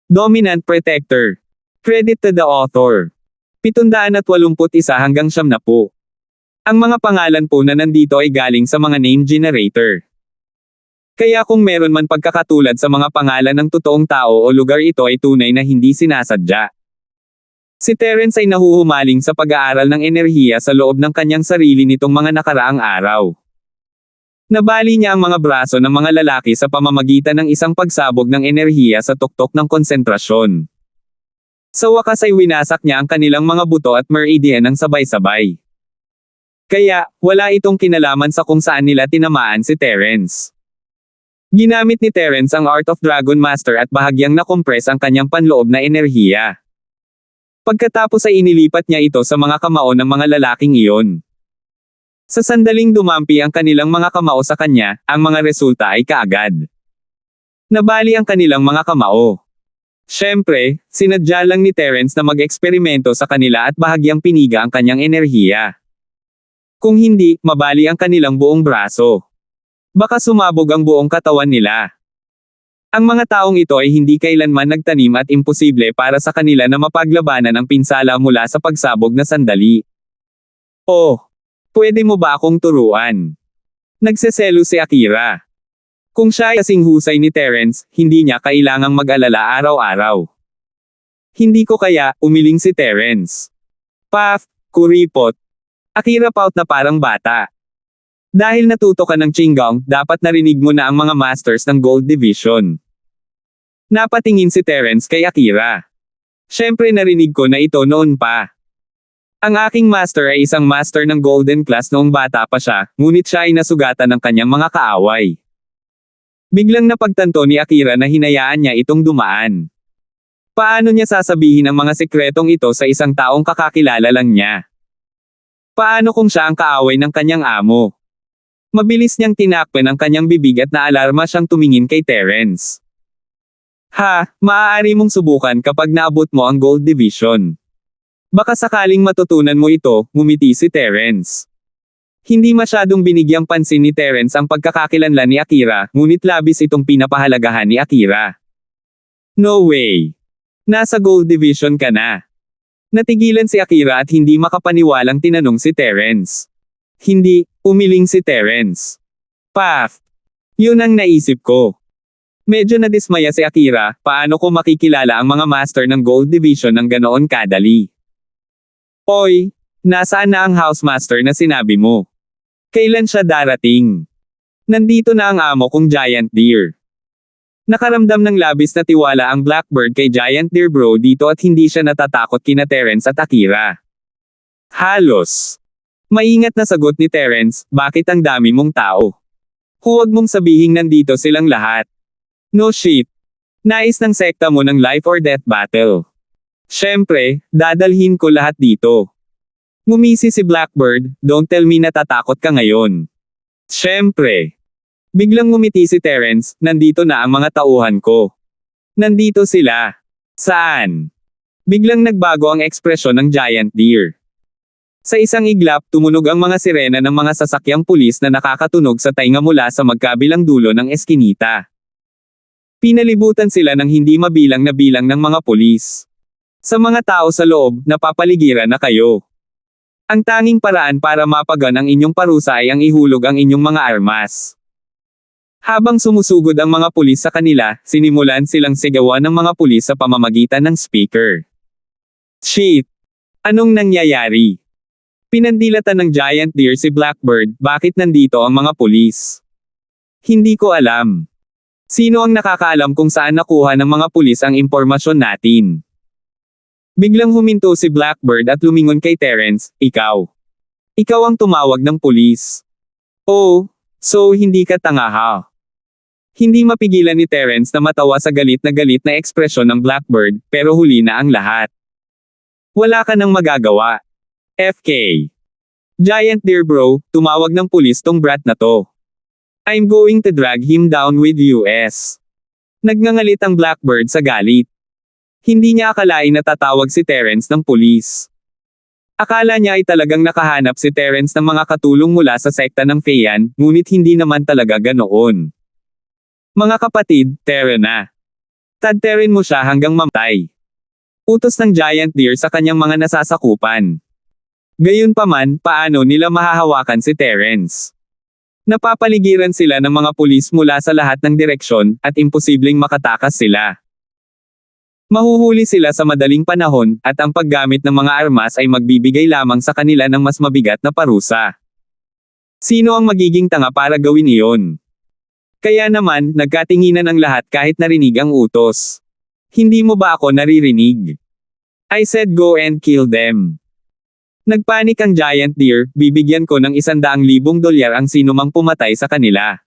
Dominant Protector. Credit to the author. 781 hanggang 70. Ang mga pangalan po na nandito ay galing sa mga name generator. Kaya kung meron man pagkakatulad sa mga pangalan ng totoong tao o lugar, ito ay tunay na hindi sinasadya. Si Terence ay nahuhumaling sa pag-aaral ng enerhiya sa loob ng kanyang sarili nitong mga nakaraang araw. Nabali niya ang mga braso ng mga lalaki sa pamamagitan ng isang pagsabog ng enerhiya sa tuktok ng konsentrasyon. Sa wakas ay winasak niya ang kanilang mga buto at meridian ng sabay-sabay. Kaya, wala itong kinalaman sa kung saan nila tinamaan si Terence. Ginamit ni Terence ang Art of Dragon Master at bahagyang nakompress ang kanyang panloob na enerhiya. Pagkatapos ay inilipat niya ito sa mga kamao ng mga lalaking iyon. Sa sandaling dumampi ang kanilang mga kamao sa kanya, ang mga resulta ay kaagad. Nabali ang kanilang mga kamao. Siyempre, sinadya lang ni Terence na mag-eksperimento sa kanila at bahagyang piniga ang kanyang enerhiya. Kung hindi, mabali ang kanilang buong braso. Baka sumabog ang buong katawan nila. Ang mga taong ito ay hindi kailanman nagtanim at imposible para sa kanila na mapaglabanan ang pinsala mula sa pagsabog na sandali. Oh! Pwede mo ba akong turuan? Nagseselo si Akira. Kung siya ay kasing husay ni Terence, hindi niya kailangang mag-alala araw-araw. Hindi ko kaya, umiling si Terence. Paf, kuripot. Akira pout na parang bata. Dahil natuto ka ng Qigong, dapat narinig mo na ang mga masters ng Gold Division. Napatingin si Terence kay Akira. Siyempre narinig ko na ito noon pa. Ang aking master ay isang master ng Golden Class noong bata pa siya, ngunit siya ay nasugatan ng kanyang mga kaaway. Biglang napagtanto ni Akira na hinayaan niya itong dumaan. Paano niya sasabihin ang mga sekretong ito sa isang taong kakakilala lang niya? Paano kung siya ang kaaway ng kanyang amo? Mabilis niyang tinakpan ang kanyang bibig at naalarma siyang tumingin kay Terence. Ha, maaari mong subukan kapag naabot mo ang Gold Division. Baka sakaling matutunan mo ito, ngumiti si Terence. Hindi masyadong binigyang pansin ni Terence ang pagkakakilanlan ni Akira, ngunit labis itong pinapahalagahan ni Akira. No way! Nasa Gold Division ka na. Natigilan si Akira at hindi makapaniwalang tinanong si Terence. Hindi, umiling si Terence. Paf! Yun ang naisip ko. Medyo nadismaya si Akira, paano ko makikilala ang mga master ng Gold Division ng ganoon kadali? Oy, nasaan na ang housemaster na sinabi mo? Kailan siya darating? Nandito na ang amo kong Giant Deer. Nakaramdam ng labis na tiwala ang Blackbird kay Giant Deer bro dito at hindi siya natatakot kina Terence at Akira. Halos. Maingat na sagot ni Terence, bakit ang dami mong tao? Huwag mong sabihing nandito silang lahat. No shit. Nais ng sekta mo ng life or death battle. Siyempre, dadalhin ko lahat dito. Ngumisi si Blackbird, don't tell me natatakot ka ngayon. Siyempre. Biglang ngumiti si Terence, nandito na ang mga tauhan ko. Nandito sila. Saan? Biglang nagbago ang ekspresyon ng Giant Deer. Sa isang iglap, tumunog ang mga sirena ng mga sasakyang pulis na nakakatunog sa tainga mula sa magkabilang dulo ng eskinita. Pinalibutan sila ng hindi mabilang na bilang ng mga pulis. Sa mga tao sa loob, napapaligiran na kayo. Ang tanging paraan para mapagan ang inyong parusa ay ang ihulog ang inyong mga armas. Habang sumusugod ang mga pulis sa kanila, sinimulan silang sigawan ng mga pulis sa pamamagitan ng speaker. Shit! Anong nangyayari? Pinandilatan ng Giant Deer si Blackbird, bakit nandito ang mga pulis? Hindi ko alam. Sino ang nakakaalam kung saan nakuha ng mga pulis ang impormasyon natin? Biglang huminto si Blackbird at lumingon kay Terence, ikaw. Ikaw ang tumawag ng pulis. Oh, so hindi ka tanga ha? Hindi mapigilan ni Terence na matawa sa galit na ekspresyon ng Blackbird, pero huli na ang lahat. Wala ka nang magagawa. FK. Giant Deer bro, tumawag ng pulis tong brat na to. I'm going to drag him down with US. Nagngangalit ang Blackbird sa galit. Hindi niya akalain na tatawag si Terence ng pulis. Akala niya ay talagang nakahanap si Terence ng mga katulong mula sa sekta ng Feian, ngunit hindi naman talaga ganoon. Mga kapatid, tara na. Tadterin mo siya hanggang mamatay. Utos ng giant deer sa kanyang mga nasasakupan. Gayunpaman, paano nila mahahawakan si Terence? Napapaligiran sila ng mga pulis mula sa lahat ng direksyon, at imposibleng makatakas sila. Mahuhuli sila sa madaling panahon, at ang paggamit ng mga armas ay magbibigay lamang sa kanila ng mas mabigat na parusa. Sino ang magiging tanga para gawin iyon? Kaya naman, nagkatinginan ang lahat kahit narinig ang utos. Hindi mo ba ako naririnig? I said go and kill them. Nagpanik ang giant deer, bibigyan ko ng $100,000 ang sinumang pumatay sa kanila.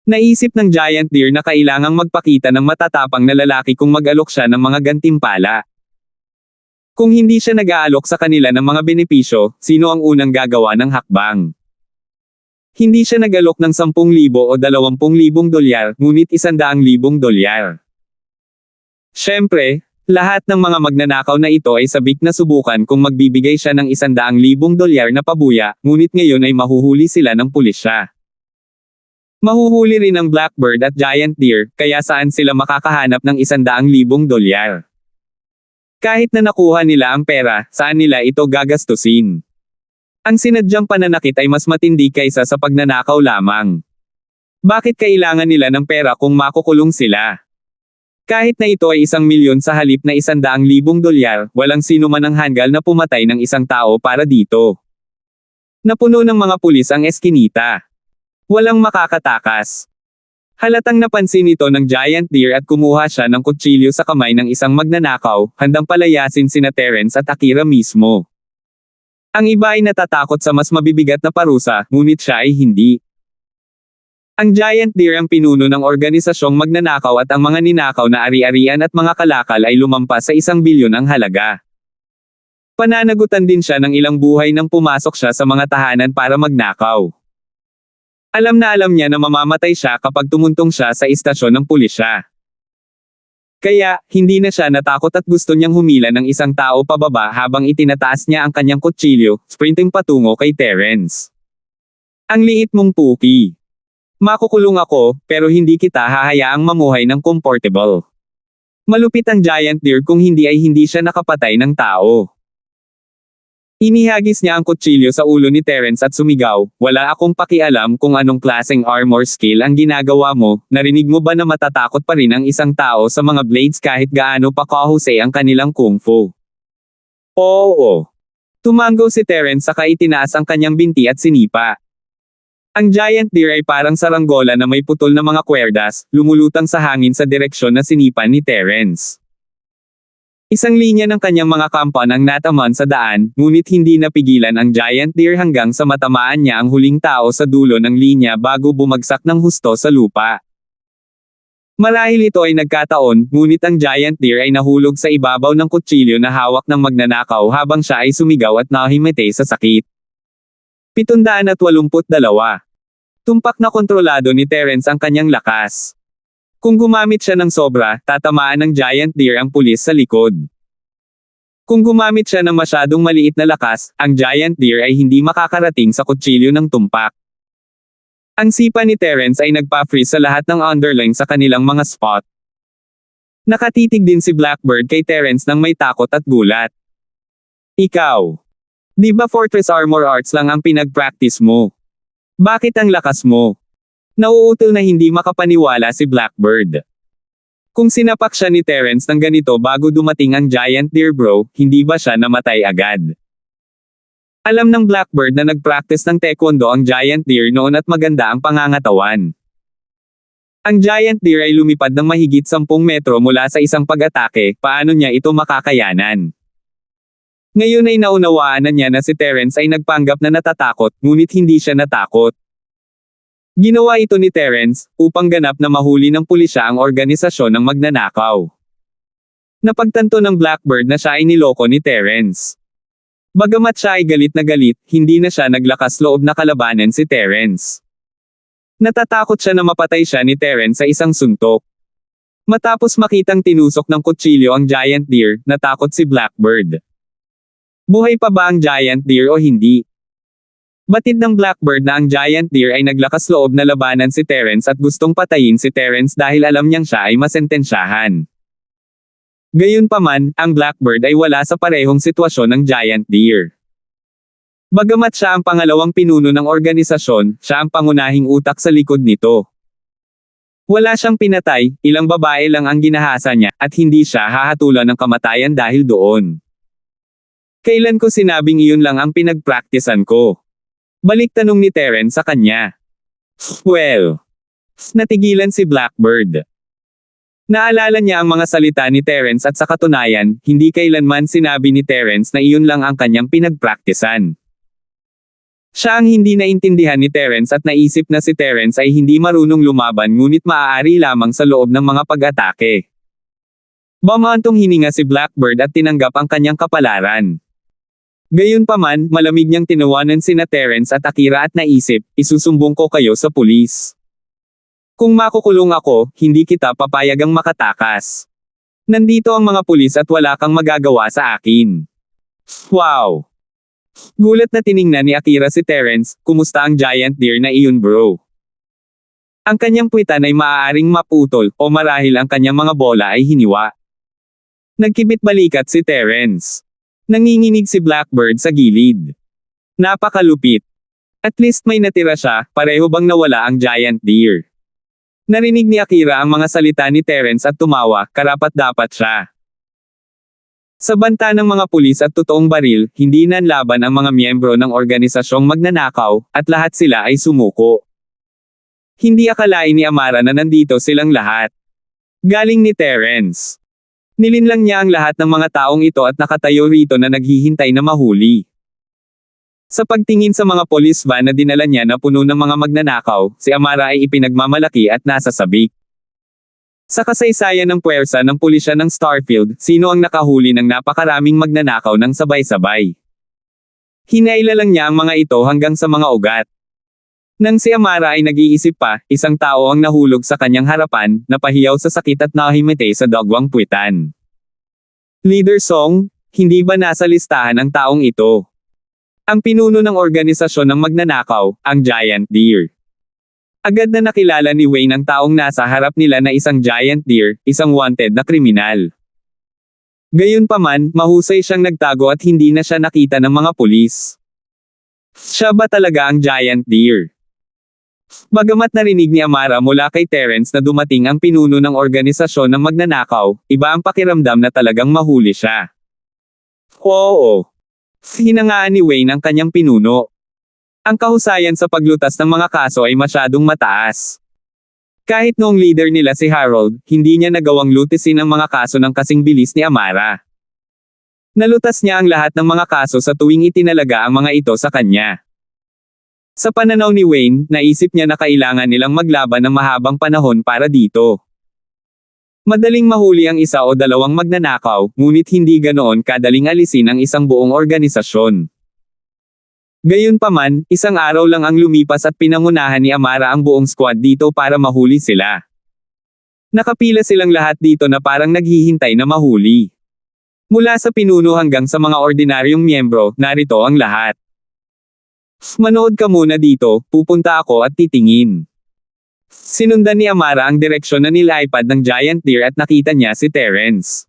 Naisip ng giant deer na kailangang magpakita ng matatapang na lalaki kung mag-alok siya ng mga gantimpala. Kung hindi siya nag-aalok sa kanila ng mga benepisyo, sino ang unang gagawa ng hakbang? Hindi siya nag-alok ng $10,000 o $20,000, ngunit $100,000. Siyempre, lahat ng mga magnanakaw na ito ay sabik na subukan kung magbibigay siya ng $100,000 na pabuya, ngunit ngayon ay mahuhuli sila ng pulisya. Mahuhuli rin ang blackbird at giant deer, kaya saan sila makakahanap ng $100,000? Kahit na nakuha nila ang pera, saan nila ito gagastusin? Ang sinadyang pananakit ay mas matindi kaysa sa pagnanakaw lamang. Bakit kailangan nila ng pera kung makukulong sila? Kahit na ito ay 1,000,000 sa halip na $100,000, walang sino man ang hanggal na pumatay ng isang tao para dito. Napuno ng mga pulis ang eskinita. Walang makakatakas. Halatang napansin ito ng giant deer at kumuha siya ng kutsilyo sa kamay ng isang magnanakaw, handang palayasin sina Terence at Akira mismo. Ang iba ay natatakot sa mas mabibigat na parusa, ngunit siya ay hindi. Ang giant deer ang pinuno ng organisasyong magnanakaw at ang mga ninakaw na ari-arian at mga kalakal ay lumampas sa 1,000,000,000 ang halaga. Pananagutan din siya ng ilang buhay nang pumasok siya sa mga tahanan para magnakaw. Alam niya na mamamatay siya kapag tumuntong siya sa istasyon ng pulisya. Kaya, hindi na siya natakot at gusto niyang humila ng isang tao pababa habang itinataas niya ang kanyang kutsilyo, sprinting patungo kay Terence. Ang liit mong puki. Makukulong ako, pero hindi kita hahayaang mamuhay ng comfortable. Malupit ang giant deer kung hindi ay hindi siya nakapatay ng tao. Inihagis niya ang kutsilyo sa ulo ni Terence at sumigaw, "Wala akong pakialam kung anong klaseng armor skill ang ginagawa mo, narinig mo ba na matatakot pa rin ang isang tao sa mga blades kahit gaano pa kahusay ang kanilang kung fu?" Oo. Tumango si Terence saka itinaas ang kanyang binti at sinipa. Ang giant deer ay parang saranggola na may putol na mga kwerdas, lumulutang sa hangin sa direksyon na sinipa ni Terence. Isang linya ng kanyang mga kampan ang nataman sa daan, ngunit hindi napigilan ang giant deer hanggang sa matamaan niya ang huling tao sa dulo ng linya bago bumagsak ng husto sa lupa. Marahil ito ay nagkataon, ngunit ang giant deer ay nahulog sa ibabaw ng kutsilyo na hawak ng magnanakaw habang siya ay sumigaw at nahimatay sa sakit. 782. Tumpak na kontrolado ni Terence ang kanyang lakas. Kung gumamit siya ng sobra, tatamaan ng giant deer ang pulis sa likod. Kung gumamit siya ng masyadong maliit na lakas, ang giant deer ay hindi makakarating sa kutsilyo ng tumpak. Ang sipa ni Terence ay nagpa-freeze sa lahat ng underling sa kanilang mga spot. Nakatitig din si Blackbird kay Terence nang may takot at gulat. Ikaw. Di ba Fortress Armor Arts lang ang pinag-practice mo? Bakit ang lakas mo? Nauutal na hindi makapaniwala si Blackbird. Kung sinapak siya ni Terence ng ganito bago dumating ang giant deer bro, hindi ba siya namatay agad? Alam ng Blackbird na nag-practice ng taekwondo ang giant deer noon at maganda ang pangangatawan. Ang giant deer ay lumipad ng mahigit 10 metro mula sa isang pag-atake, paano niya ito makakayanan? Ngayon ay naunawaan na niya na si Terence ay nagpanggap na natatakot, ngunit hindi siya natakot. Ginawa ito ni Terence, upang ganap na mahuli ng pulisya ang organisasyon ng magnanakaw. Napagtanto ng Blackbird na siya ay niloko ni Terence. Bagamat siya ay galit na galit, hindi na siya naglakas loob na kalabanan si Terence. Natatakot siya na mapatay siya ni Terence sa isang suntok. Matapos makitang tinusok ng kutsilyo ang giant deer, natakot si Blackbird. Buhay pa ba ang giant deer o hindi? Batid ng Blackbird na ang Giant Deer ay naglakas loob na labanan si Terence at gustong patayin si Terence dahil alam niyang siya ay masentensyahan. Gayunpaman, ang Blackbird ay wala sa parehong sitwasyon ng Giant Deer. Bagamat siya ang pangalawang pinuno ng organisasyon, siya ang pangunahing utak sa likod nito. Wala siyang pinatay, ilang babae lang ang ginahasa niya, at hindi siya hahatulan ng kamatayan dahil doon. Kailan ko sinabing iyon lang ang pinagpraktisan ko? Balik tanong ni Terence sa kanya. Well, natigilan si Blackbird. Naalala niya ang mga salita ni Terence at sa katunayan, hindi kailanman sinabi ni Terence na iyon lang ang kanyang pinagpraktisan. Siya ang hindi naintindihan ni Terence at naisip na si Terence ay hindi marunong lumaban ngunit maaari lamang sa loob ng mga pag-atake. Bumantong hininga si Blackbird at tinanggap ang kanyang kapalaran. Gayunpaman, malamig niyang tinawanan sina Terence at Akira at naisip, isusumbong ko kayo sa pulis. Kung makukulong ako, hindi kita papayagang makatakas. Nandito ang mga pulis at wala kang magagawa sa akin. Wow! Gulat na tiningnan ni Akira si Terence, kumusta ang Giant Deer na iyon bro? Ang kanyang puwitan ay maaaring maputol, o marahil ang kanyang mga bola ay hiniwa. Nagkibit balikat si Terence. Nanginginig si Blackbird sa gilid. Napakalupit. At least may natira siya, pareho bang nawala ang Giant Deer? Narinig ni Akira ang mga salita ni Terence at tumawa, karapat-dapat siya. Sa banta ng mga pulis at totoong baril, hindi nanlaban ang mga miyembro ng organisasyong magnanakaw, at lahat sila ay sumuko. Hindi akalain ni Amara na nandito silang lahat. Galing ni Terence. Nilinlang niya ang lahat ng mga taong ito at nakatayo rito na naghihintay na mahuli. Sa pagtingin sa mga police van na dinala niya na puno ng mga magnanakaw, si Amara ay ipinagmamalaki at nasa sabik. Sa kasaysayan ng puwersa ng pulisya ng Starfield, sino ang nakahuli ng napakaraming magnanakaw ng sabay-sabay? Hinaila lang niya ang mga ito hanggang sa mga ugat. Nang si Amara ay nag-iisip pa, isang tao ang nahulog sa kanyang harapan, napahiyaw sa sakit at nahimatay sa dagwang puwitan. Leader Song, hindi ba nasa listahan ang taong ito? Ang pinuno ng organisasyon ng magnanakaw, ang Giant Deer. Agad na nakilala ni Wayne ang taong nasa harap nila na isang Giant Deer, isang wanted na kriminal. Gayunpaman, mahusay siyang nagtago at hindi na siya nakita ng mga pulis. Siya ba talaga ang Giant Deer? Bagamat narinig ni Amara mula kay Terence na dumating ang pinuno ng organisasyon ng magnanakaw, iba ang pakiramdam na talagang mahuli siya. Oo. Hinangaan ni Wayne ang kanyang pinuno. Ang kahusayan sa paglutas ng mga kaso ay masyadong mataas. Kahit noong leader nila si Harold, hindi niya nagawang lutisin ang mga kaso ng kasing bilis ni Amara. Nalutas niya ang lahat ng mga kaso sa tuwing itinalaga ang mga ito sa kanya. Sa pananaw ni Wayne, naisip niya na kailangan nilang maglaban ng mahabang panahon para dito. Madaling mahuli ang isa o dalawang magnanakaw, ngunit hindi ganoon kadaling alisin ang isang buong organisasyon. Gayunpaman, isang araw lang ang lumipas at pinangunahan ni Amara ang buong squad dito para mahuli sila. Nakapila silang lahat dito na parang naghihintay na mahuli. Mula sa pinuno hanggang sa mga ordinaryong miyembro, narito ang lahat. Manood ka muna dito, pupunta ako at titingin. Sinundan ni Amara ang direksyon na nilipad ng Giant Deer at nakita niya si Terence.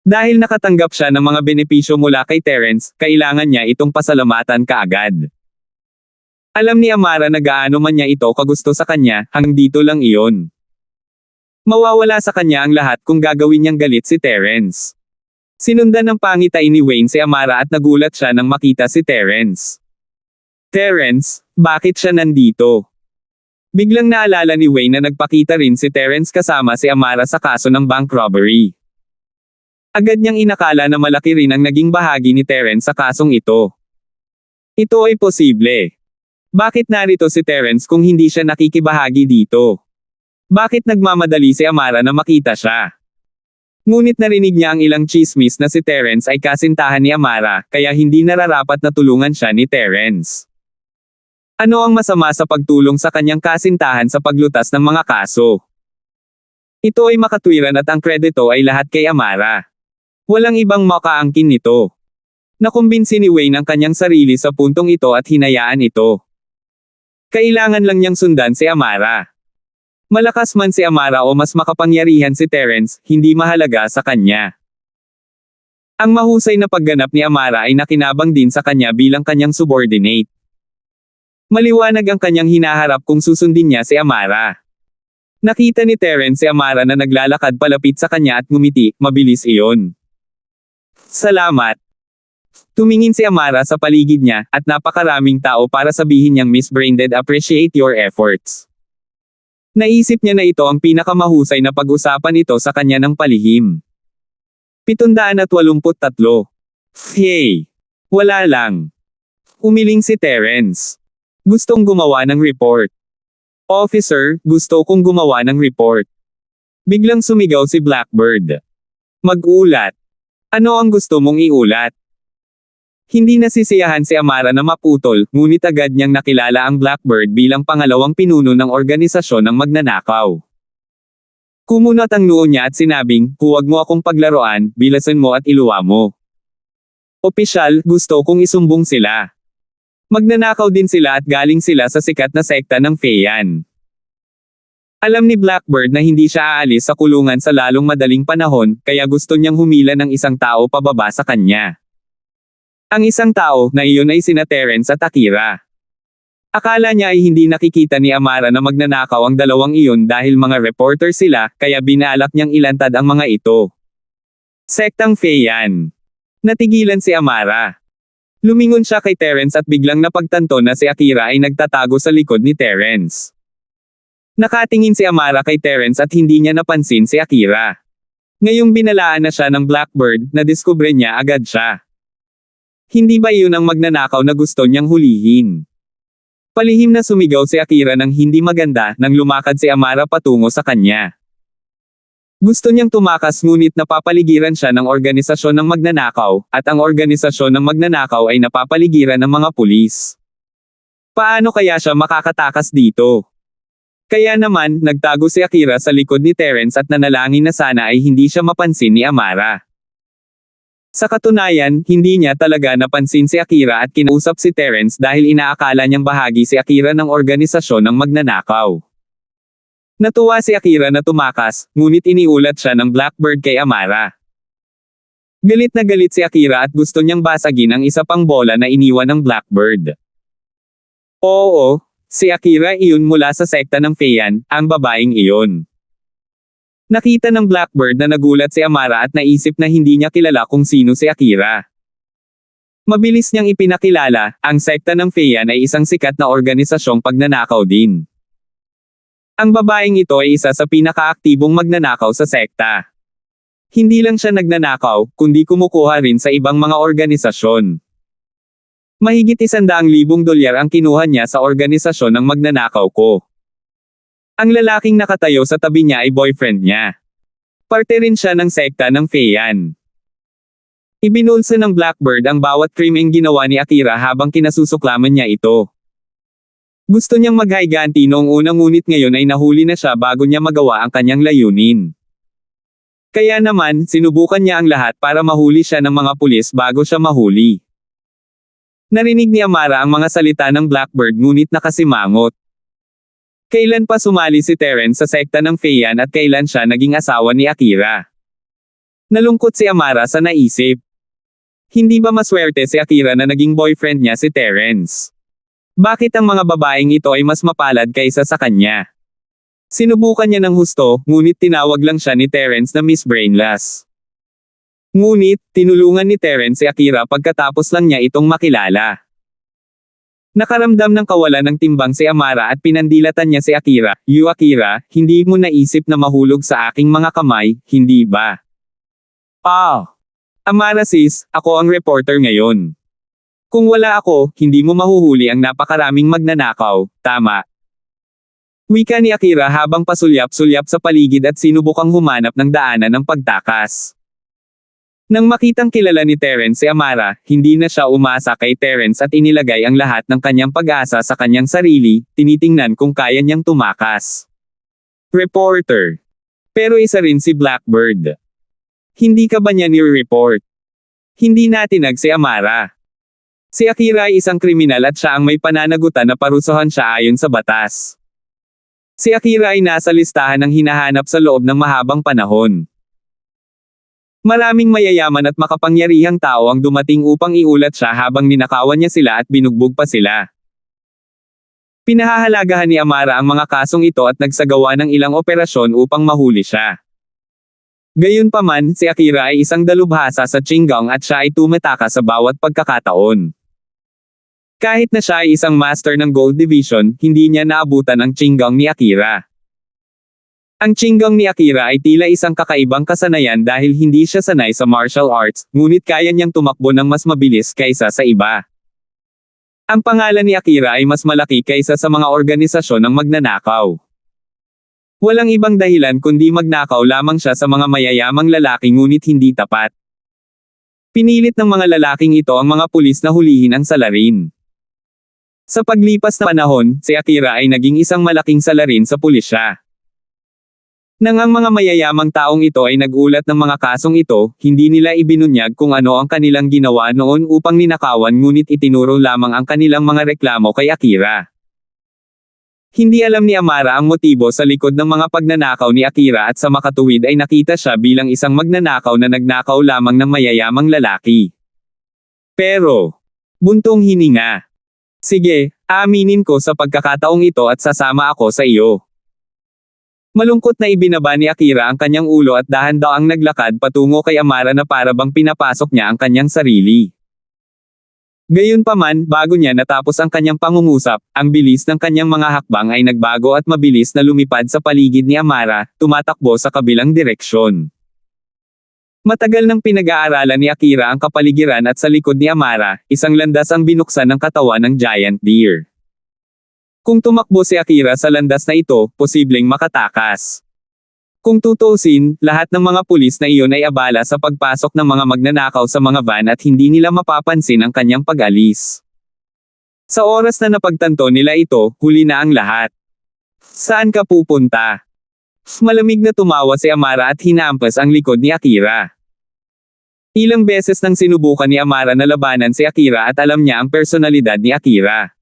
Dahil nakatanggap siya ng mga benepisyo mula kay Terence, kailangan niya itong pasalamatan kaagad. Alam ni Amara na gaano man niya ito kagusto sa kanya, hanggang dito lang iyon. Mawawala sa kanya ang lahat kung gagawin niyang galit si Terence. Sinundan ng pangitain ni Wayne si Amara at nagulat siya nang makita si Terence. Terence, bakit siya nandito? Biglang naalala ni Wayne na nagpakita rin si Terence kasama si Amara sa kaso ng bank robbery. Agad niyang inakala na malaki rin ang naging bahagi ni Terence sa kasong ito. Ito ay posible. Bakit narito si Terence kung hindi siya nakikibahagi dito? Bakit nagmamadali si Amara na makita siya? Ngunit narinig niya ang ilang chismis na si Terence ay kasintahan ni Amara, kaya hindi nararapat na tulungan siya ni Terence. Ano ang masama sa pagtulong sa kanyang kasintahan sa paglutas ng mga kaso? Ito ay makatwiran at ang kredito ay lahat kay Amara. Walang ibang makaangkin nito. Nakumbinsi ni Wayne ang kanyang sarili sa puntong ito at hinayaan ito. Kailangan lang niyang sundan si Amara. Malakas man si Amara o mas makapangyarihan si Terence, hindi mahalaga sa kanya. Ang mahusay na pagganap ni Amara ay nakinabang din sa kanya bilang kanyang subordinate. Maliwanag ang kanyang hinaharap kung susundin niya si Amara. Nakita ni Terence si Amara na naglalakad palapit sa kanya at ngumiti, mabilis iyon. Salamat. Tumingin si Amara sa paligid niya, at napakaraming tao para sabihin niyang Miss Braindead appreciate your efforts. Naisip niya na ito ang pinakamahusay na pag-usapan ito sa kanya ng palihim. 783. Hey! Wala lang. Umiling si Terence. Gustong gumawa ng report. Officer, gusto kong gumawa ng report. Biglang sumigaw si Blackbird. Mag-ulat. Ano ang gusto mong iulat? Hindi nasisiyahan si Amara na maputol, ngunit agad niyang nakilala ang Blackbird bilang pangalawang pinuno ng organisasyon ng magnanakaw. Kumunat ang noo niya at sinabing, huwag mo akong paglaruan, bilasan mo at iluwa mo. Opisyal, gusto kong isumbong sila. Magnanakaw din sila at galing sila sa sikat na sekta ng Feiyan. Alam ni Blackbird na hindi siya aalis sa kulungan sa lalong madaling panahon, kaya gusto niyang humila ng isang tao pababa sa kanya. Ang isang tao na iyon ay sina Terence at Akira. Akala niya ay hindi nakikita ni Amara na magnanakaw ang dalawang iyon dahil mga reporter sila, kaya binalak niyang ilantad ang mga ito. Sektang Feiyan. Natigilan si Amara. Lumingon siya kay Terence at biglang napagtanto na si Akira ay nagtatago sa likod ni Terence. Nakatingin si Amara kay Terence at hindi niya napansin si Akira. Ngayong binalaan na siya ng Blackbird, nadiskubre niya agad siya. Hindi ba iyon ang magnanakaw na gusto niyang hulihin? Palihim na sumigaw si Akira ng hindi maganda nang lumakad si Amara patungo sa kanya. Gusto niyang tumakas ngunit napapaligiran siya ng organisasyon ng magnanakaw, at ang organisasyon ng magnanakaw ay napapaligiran ng mga pulis. Paano kaya siya makakatakas dito? Kaya naman, nagtago si Akira sa likod ni Terence at nanalangin na sana ay hindi siya mapansin ni Amara. Sa katunayan, hindi niya talaga napansin si Akira at kinausap si Terence dahil inaakala niyang bahagi si Akira ng organisasyon ng magnanakaw. Natuwa si Akira na tumakas, ngunit iniulat siya ng Blackbird kay Amara. Galit na galit si Akira at gusto niyang basagin ang isa pang bola na iniwan ng Blackbird. Oo, si Akira iyon mula sa sekta ng Feiyan, ang babaeng iyon. Nakita ng Blackbird na nagulat si Amara at naisip na hindi niya kilala kung sino si Akira. Mabilis niyang ipinakilala, ang sekta ng Feiyan ay isang sikat na organisasyong pagnanakaw din. Ang babaeng ito ay isa sa pinakaaktibong magnanakaw sa sekta. Hindi lang siya nagnanakaw, kundi kumukuha rin sa ibang mga organisasyon. Mahigit $100,000 ang kinuha niya sa organisasyon ng magnanakaw ko. Ang lalaking nakatayo sa tabi niya ay boyfriend niya. Parte rin siya ng sekta ng Feiyan. Ibinulsa ng Blackbird ang bawat krimeng ginawa ni Akira habang kinasusuklaman niya ito. Gusto niyang maghayganti noong unang ngunit ngayon ay nahuli na siya bago niya magawa ang kanyang layunin. Kaya naman, sinubukan niya ang lahat para mahuli siya ng mga pulis bago siya mahuli. Narinig ni Amara ang mga salita ng Blackbird ngunit nakasimangot. Kailan pa sumali si Terence sa sekta ng Feiyan at kailan siya naging asawa ni Akira? Nalungkot si Amara sa naisip. Hindi ba maswerte si Akira na naging boyfriend niya si Terence? Bakit ang mga babaeng ito ay mas mapalad kaysa sa kanya? Sinubukan niya ng husto, ngunit tinawag lang siya ni Terence na Miss Brainless. Ngunit, tinulungan ni Terence si Akira pagkatapos lang niya itong makilala. Nakaramdam ng kawalan ng timbang si Amara at pinandilatan niya si Akira. You Akira, hindi mo naisip na mahulog sa aking mga kamay, hindi ba? Amara sis, ako ang reporter ngayon. Kung wala ako, hindi mo mahuhuli ang napakaraming magnanakaw, tama? Wika ni Akira habang pasulyap-sulyap sa paligid at sinubukang humanap ng daanan ng pagtakas. Nang makitang kilala ni Terence si Amara, hindi na siya umasa kay Terence at inilagay ang lahat ng kanyang pag-asa sa kanyang sarili, tinitingnan kung kaya niyang tumakas. Reporter. Pero isa rin si Blackbird. Hindi ka ba niya ni-report? Hindi natinag si Amara. Si Akira ay isang kriminal at siya ang may pananagutan na parusahan siya ayon sa batas. Si Akira ay nasa listahan ng hinahanap sa loob ng mahabang panahon. Maraming mayayaman at makapangyarihang tao ang dumating upang iulat siya habang ninakawan niya sila at binugbog pa sila. Pinahahalagahan ni Amara ang mga kasong ito at nagsagawa ng ilang operasyon upang mahuli siya. Gayunpaman, si Akira ay isang dalubhasa sa Qinggong at siya ay tumataka sa bawat pagkakataon. Kahit na siya ay isang master ng Gold Division, hindi niya naabutan ang Qinggong ni Akira. Ang Qinggong ni Akira ay tila isang kakaibang kasanayan dahil hindi siya sanay sa martial arts, ngunit kaya niyang tumakbo ng mas mabilis kaysa sa iba. Ang pangalan ni Akira ay mas malaki kaysa sa mga organisasyon ng magnanakaw. Walang ibang dahilan kundi magnakaw lamang siya sa mga mayayamang lalaki ngunit hindi tapat. Pinilit ng mga lalaking ito ang mga pulis na hulihin ang salarin. Sa paglipas na panahon, si Akira ay naging isang malaking salarin sa pulisya. Nang ang mga mayayamang taong ito ay nagulat ng mga kasong ito, hindi nila ibinunyag kung ano ang kanilang ginawa noon upang ninakawan ngunit itinuro lamang ang kanilang mga reklamo kay Akira. Hindi alam ni Amara ang motibo sa likod ng mga pagnanakaw ni Akira at sa makatuwid ay nakita siya bilang isang magnanakaw na nagnakaw lamang ng mayayamang lalaki. Pero, buntong hininga. Sige, aaminin ko sa pagkakataong ito at sasama ako sa iyo. Malungkot na ibinaba ni Akira ang kanyang ulo at dahan-daang naglakad patungo kay Amara na para bang pinapasok niya ang kanyang sarili. Gayunpaman, bago niya natapos ang kanyang pangungusap, ang bilis ng kanyang mga hakbang ay nagbago at mabilis na lumipad sa paligid ni Amara, tumatakbo sa kabilang direksyon. Matagal nang pinag-aaralan ni Akira ang kapaligiran at sa likod ni Amara, isang landas ang binuksan ng katawan ng giant deer. Kung tumakbo si Akira sa landas na ito, posibleng makatakas. Kung tutuusin, lahat ng mga pulis na iyon ay abala sa pagpasok ng mga magnanakaw sa mga van at hindi nila mapapansin ang kanyang pag-alis. Sa oras na napagtanto nila ito, huli na ang lahat. Saan ka pupunta? Malamig na tumawa si Amara at hinampas ang likod ni Akira. Ilang beses nang sinubukan ni Amara na labanan si Akira at alam niya ang personalidad ni Akira.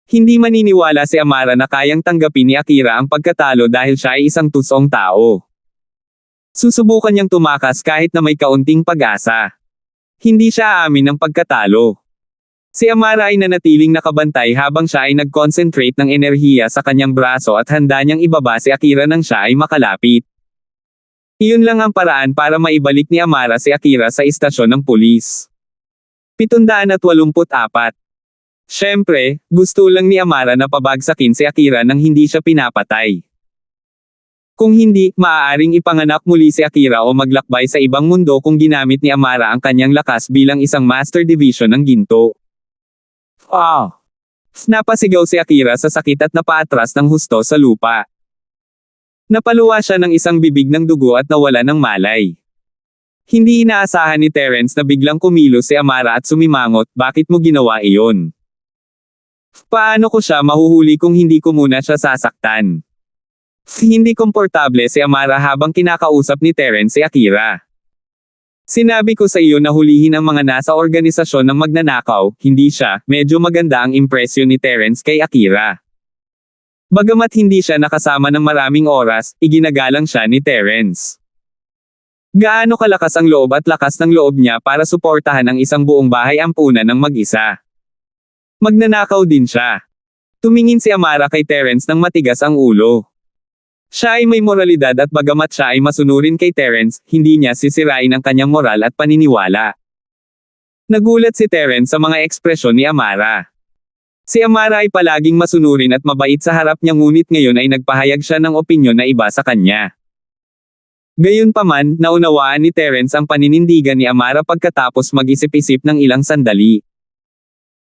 Hindi maniniwala si Amara na kayang tanggapin ni Akira ang pagkatalo dahil siya ay isang tusong tao. Susubukan niyang tumakas kahit na may kaunting pag-asa. Hindi siya aamin ng pagkatalo. Si Amara ay nanatiling nakabantay habang siya ay nag-concentrate ng enerhiya sa kanyang braso at handa niyang ibaba si Akira nang siya ay makalapit. Iyon lang ang paraan para maibalik ni Amara si Akira sa istasyon ng pulis. 784. Siyempre, gusto lang ni Amara na pabagsakin si Akira nang hindi siya pinapatay. Kung hindi, maaaring ipanganak muli si Akira o maglakbay sa ibang mundo kung ginamit ni Amara ang kanyang lakas bilang isang Master Division ng ginto. Napasigaw si Akira sa sakit at napaatras ng husto sa lupa. Napaluwa siya ng isang bibig ng dugo at nawala ng malay. Hindi inaasahan ni Terence na biglang kumilos si Amara at sumimangot, bakit mo ginawa iyon? Paano ko siya mahuhuli kung hindi ko muna siya sasaktan? Hindi komportable si Amara habang kinakausap ni Terence si Akira. Sinabi ko sa iyo na hulihin ang mga nasa organisasyon ng magnanakaw, hindi siya. Medyo maganda ang impresyon ni Terence kay Akira. Bagamat hindi siya nakasama ng maraming oras, iginagalang siya ni Terence. Gaano kalakas ang loob at lakas ng loob niya para suportahan ang isang buong bahay ampunan ng mag-isa. Magnanakaw din siya. Tumingin si Amara kay Terence nang matigas ang ulo. Siya ay may moralidad at bagamat siya ay masunurin kay Terence, hindi niya sisirain ang kanyang moral at paniniwala. Nagulat si Terence sa mga ekspresyon ni Amara. Si Amara ay palaging masunurin at mabait sa harap niya ngunit ngayon ay nagpahayag siya ng opinyon na iba sa kanya. Gayunpaman, naunawaan ni Terence ang paninindigan ni Amara pagkatapos mag-isip-isip ng ilang sandali.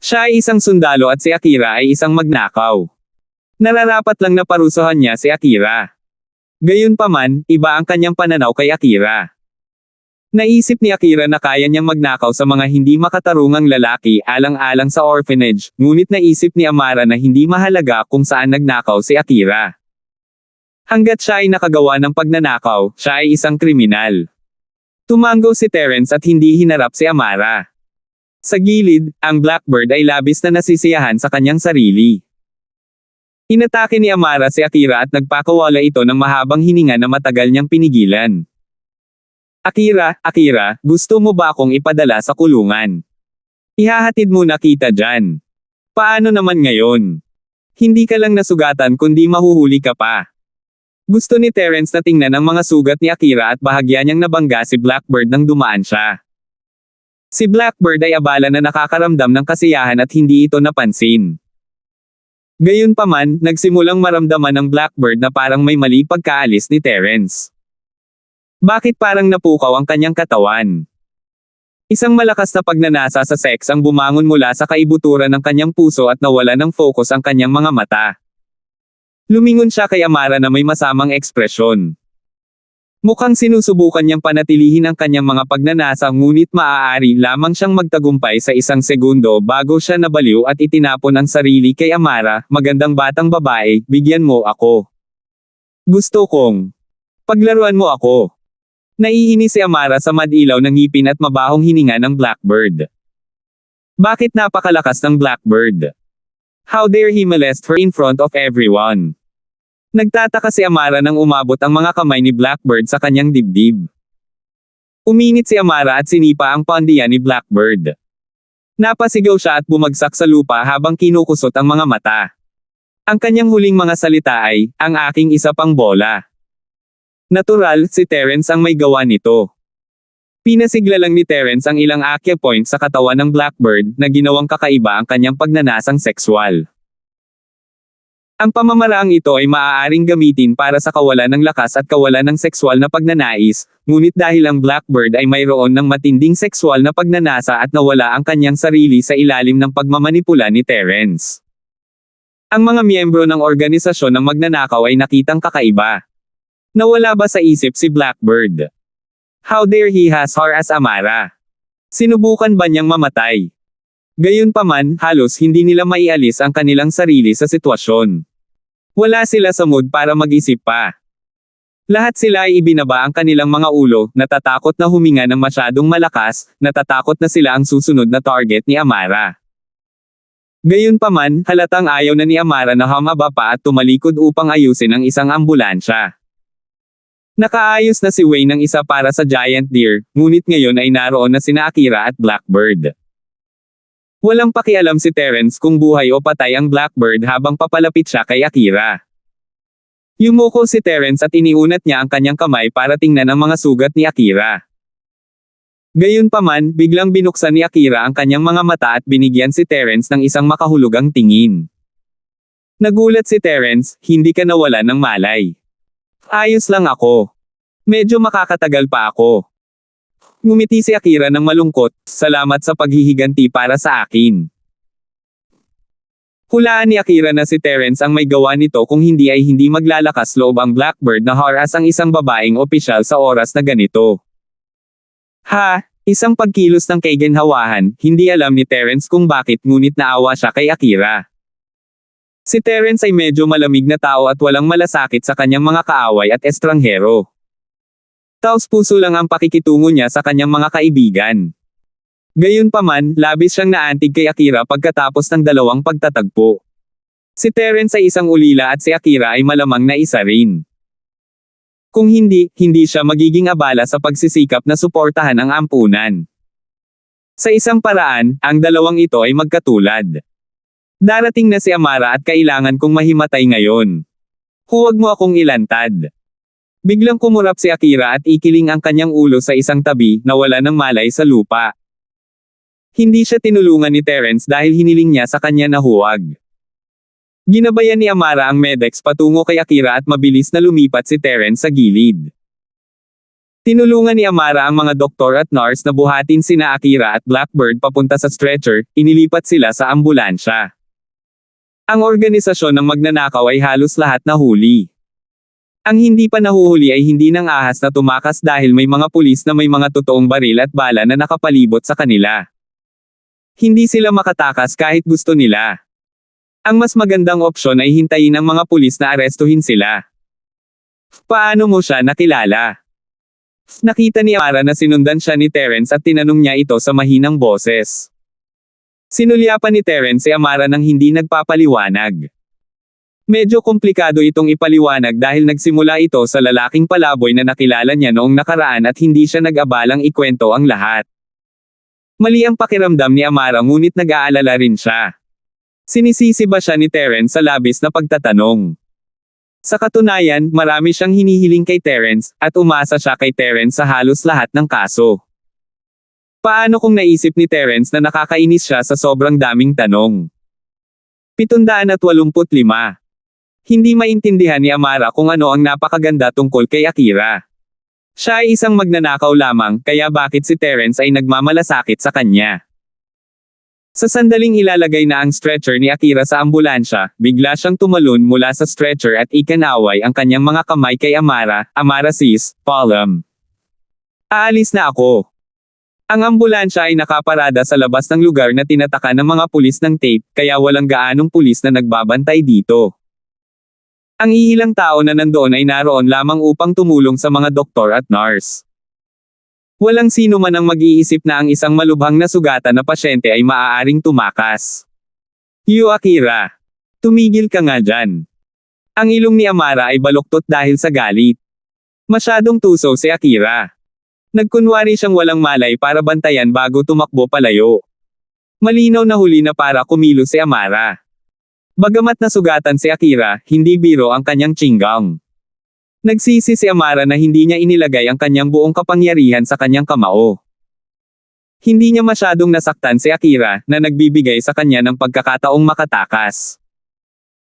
Siya ay isang sundalo at si Akira ay isang magnakaw. Nararapat lang na parusahan niya si Akira. Gayunpaman, iba ang kanyang pananaw kay Akira. Naisip ni Akira na kaya niyang magnakaw sa mga hindi makatarungang lalaki alang-alang sa orphanage, ngunit naisip ni Amara na hindi mahalaga kung saan nagnakaw si Akira. Hanggat siya ay nakagawa ng pagnanakaw, siya ay isang kriminal. Tumango si Terence at hindi hinarap si Amara. Sa gilid, ang Blackbird ay labis na nasisiyahan sa kanyang sarili. Inatake ni Amara si Akira at nagpakawala ito ng mahabang hininga na matagal niyang pinigilan. Akira, gusto mo ba akong ipadala sa kulungan? Ihahatid mo na kita dyan. Paano naman ngayon? Hindi ka lang nasugatan kundi mahuhuli ka pa. Gusto ni Terence na tingnan ang mga sugat ni Akira at bahagya niyang nabangga si Blackbird nang dumaan siya. Si Blackbird ay abala na nakakaramdam ng kasiyahan at hindi ito napansin. Gayunpaman, nagsimulang maramdaman ng Blackbird na parang may mali pagkaalis ni Terence. Bakit parang napukaw ang kanyang katawan? Isang malakas na pagnanasa sa sex ang bumangon mula sa kaibuturan ng kanyang puso at nawala ng focus ang kanyang mga mata. Lumingon siya kay Amara na may masamang ekspresyon. Mukhang sinusubukan niyang panatilihin ang kanyang mga pagnanasa ngunit maaari lamang siyang magtagumpay sa isang segundo bago siya nabaliw at itinapon ang sarili kay Amara, magandang batang babae, bigyan mo ako. Gusto kong paglaruan mo ako. Naiinis si Amara sa madilaw ng ngipin at mabahong hininga ng Blackbird. Bakit napakalakas ng Blackbird? How dare he molest her in front of everyone? Nagtataka si Amara nang umabot ang mga kamay ni Blackbird sa kanyang dibdib. Uminit si Amara at sinipa ang pandiyan ni Blackbird. Napasigaw siya at bumagsak sa lupa habang kinukusot ang mga mata. Ang kanyang huling mga salita ay, ang aking isa pang bola. Natural, si Terence ang may gawa nito. Pinasigla lang ni Terence ang ilang acupoint sa katawan ng Blackbird na ginawang kakaiba ang kanyang pagnanasang sexual. Ang pamamaraang ito ay maaaring gamitin para sa kawalan ng lakas at kawalan ng sexual na pagnanais, ngunit dahil ang Blackbird ay mayroon ng matinding sexual na pagnanasa at nawala ang kanyang sarili sa ilalim ng pagmamanipula ni Terence. Ang mga miyembro ng organisasyon ng magnanakaw ay nakitang kakaiba. Nawala ba sa isip si Blackbird? How dare he has her as Amara? Sinubukan ba niyang mamatay? Gayunpaman, halos hindi nila maialis ang kanilang sarili sa sitwasyon. Wala sila sa mood para mag-isip pa. Lahat sila ay ibinaba ang kanilang mga ulo, natatakot na huminga ng masyadong malakas, natatakot na sila ang susunod na target ni Amara. Gayunpaman, halatang ayaw na ni Amara na humaba pa at tumalikod upang ayusin ang isang ambulansya. Nakaayos na si Wayne ng isa para sa Giant Deer, ngunit ngayon ay naroon na sina Akira at Blackbird. Walang pakialam si Terence kung buhay o patay ang Blackbird habang papalapit siya kay Akira. Yumuko si Terence at iniunat niya ang kanyang kamay para tingnan ang mga sugat ni Akira. Gayunpaman, biglang binuksan ni Akira ang kanyang mga mata at binigyan si Terence ng isang makahulugang tingin. Nagulat si Terence, hindi ka nawalan ng malay. Ayos lang ako. Medyo makakatagal pa ako. Ngumiti si Akira ng malungkot, salamat sa paghihiganti para sa akin. Hulaan ni Akira na si Terence ang may gawa nito kung hindi ay hindi maglalakas loob ang Blackbird na haras ang isang babaeng opisyal sa oras na ganito. Isang pagkilos ng kaiginhawahan, hindi alam ni Terence kung bakit ngunit naawa siya kay Akira. Si Terence ay medyo malamig na tao at walang malasakit sa kanyang mga kaaway at estranghero. Taos-puso lang ang pakikitungo niya sa kanyang mga kaibigan. Gayunpaman, labis siyang naantig kay Akira pagkatapos ng dalawang pagtatagpo. Si Terence ay isang ulila at si Akira ay malamang na isa rin. Kung hindi siya magiging abala sa pagsisikap na suportahan ang ampunan. Sa isang paraan, ang dalawang ito ay magkatulad. Darating na si Amara at kailangan kong mahimatay ngayon. Huwag mo akong ilantad. Biglang kumurap si Akira at ikiling ang kanyang ulo sa isang tabi, nawala ng malay sa lupa. Hindi siya tinulungan ni Terence dahil hiniling niya sa kanya na huwag. Ginabayan ni Amara ang Medex patungo kay Akira at mabilis na lumipat si Terence sa gilid. Tinulungan ni Amara ang mga doktor at nurse na buhatin sina Akira at Blackbird papunta sa stretcher, inilipat sila sa ambulansya. Ang organisasyon ng magnanakaw ay halos lahat nahuli. Ang hindi pa nahuhuli ay hindi ng ahas na tumakas dahil may mga pulis na may mga totoong baril at bala na nakapalibot sa kanila. Hindi sila makatakas kahit gusto nila. Ang mas magandang opsyon ay hintayin ang mga pulis na arestuhin sila. Paano mo siya nakilala? Nakita ni Amara na sinundan siya ni Terence at tinanong niya ito sa mahinang boses. Sinulyapan ni Terence si Amara nang hindi nagpapaliwanag. Medyo komplikado itong ipaliwanag dahil nagsimula ito sa lalaking palaboy na nakilala niya noong nakaraan at hindi siya nag-abalang ikwento ang lahat. Mali ang pakiramdam ni Amara ngunit nag-aalala rin siya. Sinisisi ba siya ni Terence sa labis na pagtatanong? Sa katunayan, marami siyang hinihiling kay Terence, at umasa siya kay Terence sa halos lahat ng kaso. Paano kung naisip ni Terence na nakakainis siya sa sobrang daming tanong? 785. Hindi maintindihan ni Amara kung ano ang napakaganda tungkol kay Akira. Siya ay isang magnanakaw lamang, kaya bakit si Terence ay nagmamalasakit sa kanya? Sa sandaling ilalagay na ang stretcher ni Akira sa ambulansya, bigla siyang tumalon mula sa stretcher at ikanaway ang kanyang mga kamay kay Amara. Amara sis, Palm. Aalis na ako. Ang ambulansya ay nakaparada sa labas ng lugar na tinataka ng mga pulis ng tape, kaya walang gaanong pulis na nagbabantay dito. Ang iilang tao na nandoon ay naroon lamang upang tumulong sa mga doktor at nurse. Walang sino man ang mag-iisip na ang isang malubhang na sugatan na pasyente ay maaaring tumakas. Yu Akira. Tumigil ka nga dyan. Ang ilong ni Amara ay baluktot dahil sa galit. Masyadong tuso si Akira. Nagkunwari siyang walang malay para bantayan bago tumakbo palayo. Malinaw na huli na para kumilos si Amara. Bagamat nasugatan si Akira, hindi biro ang kanyang chinggang. Nagsisi si Amara na hindi niya inilagay ang kanyang buong kapangyarihan sa kanyang kamao. Hindi niya masyadong nasaktan si Akira, na nagbibigay sa kanya ng pagkakataong makatakas.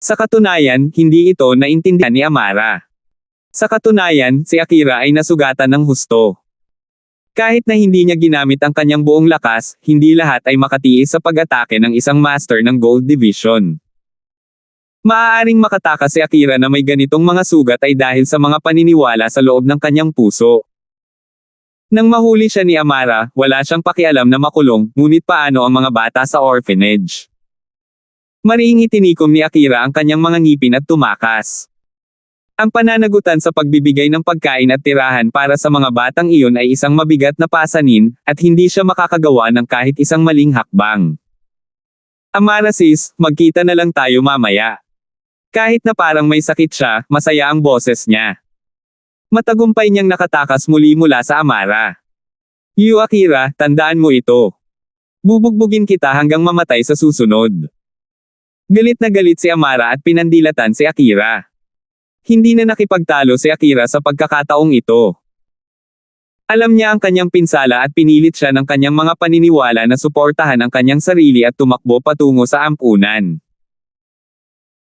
Sa katunayan, hindi ito naintindihan ni Amara. Sa katunayan, si Akira ay nasugatan ng husto. Kahit na hindi niya ginamit ang kanyang buong lakas, hindi lahat ay makatiis sa pag-atake ng isang master ng Gold Division. Maaaring makatakas si Akira na may ganitong mga sugat ay dahil sa mga paniniwala sa loob ng kanyang puso. Nang mahuli siya ni Amara, wala siyang pakialam na makulong, ngunit paano ang mga bata sa orphanage? Mariing itinikom ni Akira ang kanyang mga ngipin at tumakas. Ang pananagutan sa pagbibigay ng pagkain at tirahan para sa mga batang iyon ay isang mabigat na pasanin, at hindi siya makakagawa ng kahit isang maling hakbang. Amara sis, magkita na lang tayo mamaya. Kahit na parang may sakit siya, masaya ang boses niya. Matagumpay niyang nakatakas muli mula sa Amara. Yu Akira, tandaan mo ito. Bubugbugin kita hanggang mamatay sa susunod. Galit na galit si Amara at pinandilatan si Akira. Hindi na nakipagtalo si Akira sa pagkakataong ito. Alam niya ang kanyang pinsala at pinilit siya ng kanyang mga paniniwala na suportahan ang kanyang sarili at tumakbo patungo sa ampunan.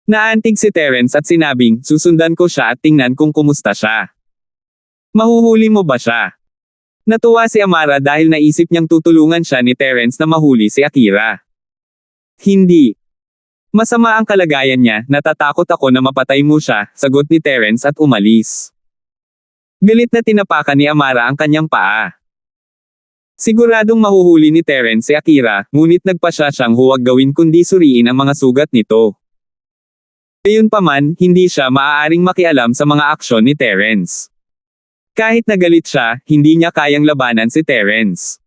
Naantig si Terence at sinabing, susundan ko siya at tingnan kung kumusta siya. Mahuhuli mo ba siya? Natuwa si Amara dahil naisip niyang tutulungan siya ni Terence na mahuli si Akira. Hindi. Masama ang kalagayan niya, natatakot ako na mapatay mo siya, sagot ni Terence at umalis. Galit na tinapakan ni Amara ang kanyang paa. Siguradong mahuhuli ni Terence si Akira, ngunit nagpasya siyang huwag gawin kundi suriin ang mga sugat nito. Gayunpaman, hindi siya maaaring makialam sa mga aksyon ni Terence. Kahit nagalit siya, hindi niya kayang labanan si Terence.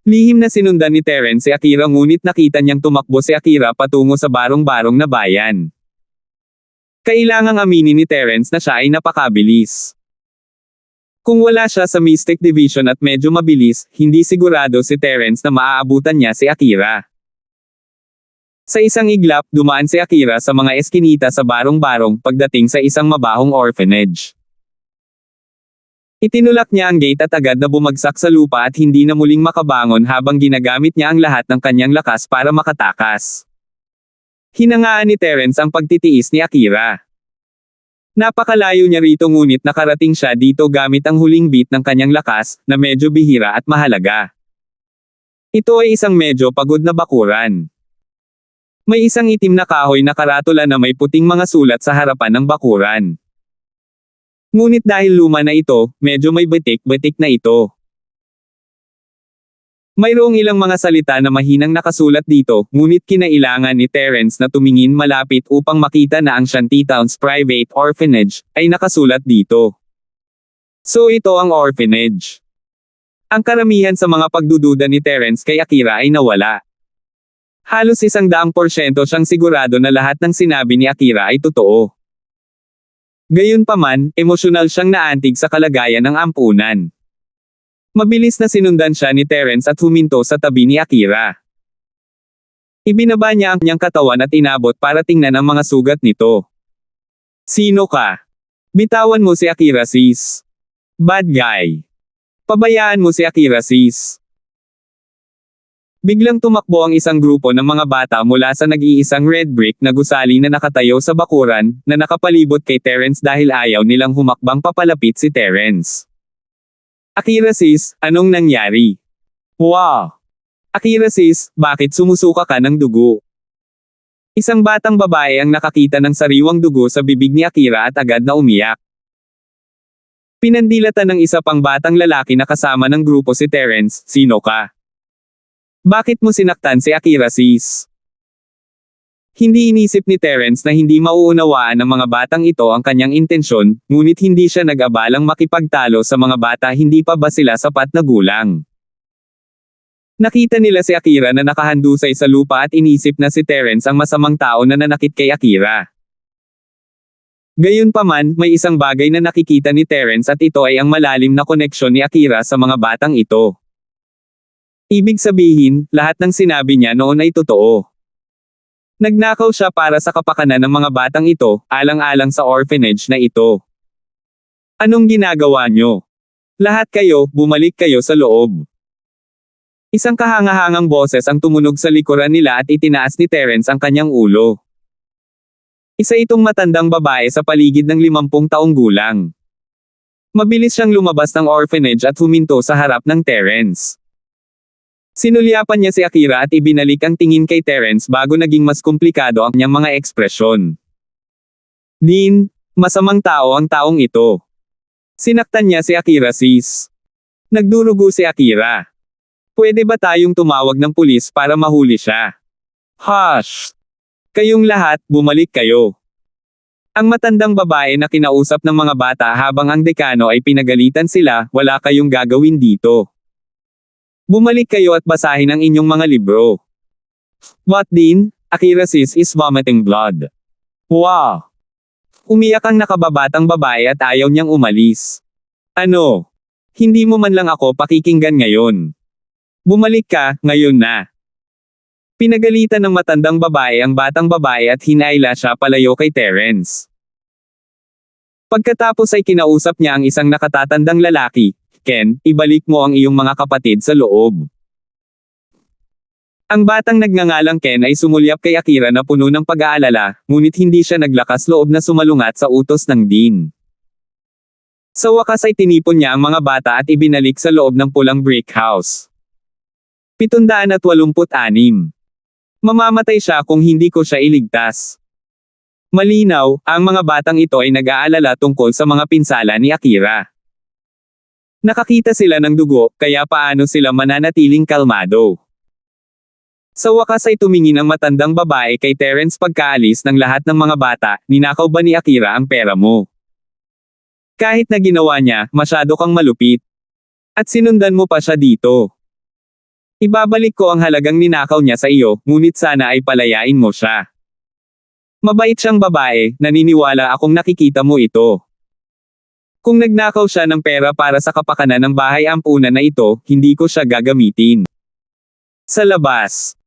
Lihim na sinundan ni Terence si Akira ngunit nakita niyang tumakbo si Akira patungo sa barong-barong na bayan. Kailangang aminin ni Terence na siya ay napakabilis. Kung wala siya sa Mystic Division at medyo mabilis, hindi sigurado si Terence na maaabutan niya si Akira. Sa isang iglap, dumaan si Akira sa mga eskinita sa barong-barong pagdating sa isang mabahong orphanage. Itinulak niya ang gate at agad na bumagsak sa lupa at hindi na muling makabangon habang ginagamit niya ang lahat ng kanyang lakas para makatakas. Hinangaan ni Terence ang pagtitiis ni Akira. Napakalayo niya rito ngunit nakarating siya dito gamit ang huling beat ng kanyang lakas, na medyo bihira at mahalaga. Ito ay isang medyo pagod na bakuran. May isang itim na kahoy na karatula na may puting mga sulat sa harapan ng bakuran. Ngunit dahil luma na ito, medyo may batik-batik na ito. Mayroong ilang mga salita na mahinang nakasulat dito, ngunit kinailangan ni Terence na tumingin malapit upang makita na ang Shantytown's Private Orphanage ay nakasulat dito. So ito ang orphanage. Ang karamihan sa mga pagdududa ni Terence kay Akira ay nawala. Halos 100% siyang sigurado na lahat ng sinabi ni Akira ay totoo. Gayunpaman, emosyonal siyang naantig sa kalagayan ng ampunan. Mabilis na sinundan siya ni Terence at huminto sa tabi ni Akira. Ibinaba niya ang kanyang katawan at inabot para tingnan ang mga sugat nito. Sino ka? Bitawan mo si Akira, sis. Bad guy. Pabayaan mo si Akira, sis. Biglang tumakbo ang isang grupo ng mga bata mula sa nag-iisang red brick na gusali na nakatayo sa bakuran, na nakapalibot kay Terence dahil ayaw nilang humakbang papalapit si Terence. Akira, sis, anong nangyari? Wow! Akira, sis, bakit sumusuka ka ng dugo? Isang batang babae ang nakakita ng sariwang dugo sa bibig ni Akira at agad na umiyak. Pinandilatan ng isa pang batang lalaki na kasama ng grupo si Terence, sino ka? Bakit mo sinaktan si Akira, sis? Hindi inisip ni Terence na hindi mauunawaan ng mga batang ito ang kanyang intensyon, ngunit hindi siya nag-abalang makipagtalo sa mga bata, hindi pa ba sila sapat na gulang. Nakita nila si Akira na nakahandusay sa lupa at inisip na si Terence ang masamang tao na nanakit kay Akira. Gayunpaman, may isang bagay na nakikita ni Terence at ito ay ang malalim na koneksyon ni Akira sa mga batang ito. Ibig sabihin, lahat ng sinabi niya noon ay totoo. Nagnakaw siya para sa kapakanan ng mga batang ito, alang-alang sa orphanage na ito. Anong ginagawa niyo? Lahat kayo, bumalik kayo sa loob. Isang kahangahangang boses ang tumunog sa likuran nila at itinaas ni Terence ang kanyang ulo. Isa itong matandang babae sa paligid ng 50 taong gulang. Mabilis siyang lumabas ng orphanage at huminto sa harap ng Terence. Sinulyapan niya si Akira at ibinalik ang tingin kay Terence bago naging mas komplikado ang kanyang mga ekspresyon. Dean, masamang tao ang taong ito. Sinaktan niya si Akira, sis. Nagdurugo si Akira. Pwede ba tayong tumawag ng pulis para mahuli siya? Hush! Kayong lahat, bumalik kayo. Ang matandang babae na kinausap ng mga bata habang ang dekano ay pinagalitan sila, wala kayong gagawin dito. Bumalik kayo at basahin ang inyong mga libro. What Dean? Akira, sis is vomiting blood. Wow! Umiyak ang nakababatang babae at ayaw niyang umalis. Ano? Hindi mo man lang ako pakikinggan ngayon. Bumalik ka, ngayon na. Pinagalitan ng matandang babae ang batang babae at hinaila siya palayo kay Terence. Pagkatapos ay kinausap niya ang isang nakatatandang lalaki, Ken, ibalik mo ang iyong mga kapatid sa loob. Ang batang nagngangalang Ken ay sumulyap kay Akira na puno ng pag-aalala, ngunit hindi siya naglakas loob na sumalungat sa utos ng Dean. Sa wakas ay tinipon niya ang mga bata at ibinalik sa loob ng pulang brick house. 786. Mamamatay siya kung hindi ko siya iligtas. Malinaw, ang mga batang ito ay nag-aalala tungkol sa mga pinsala ni Akira. Nakakita sila ng dugo, kaya paano sila mananatiling kalmado? Sa wakas ay tumingin ang matandang babae kay Terence pagkaalis ng lahat ng mga bata, ninakaw ba ni Akira ang pera mo? Kahit na ginawa niya, masyado kang malupit. At sinundan mo pa siya dito. Ibabalik ko ang halagang ninakaw niya sa iyo, ngunit sana ay palayain mo siya. Mabait siyang babae, naniniwala akong nakikita mo ito. Kung nagnakaw siya ng pera para sa kapakanan ng bahay ampunan na ito, hindi ko siya gagamitin. Sa labas.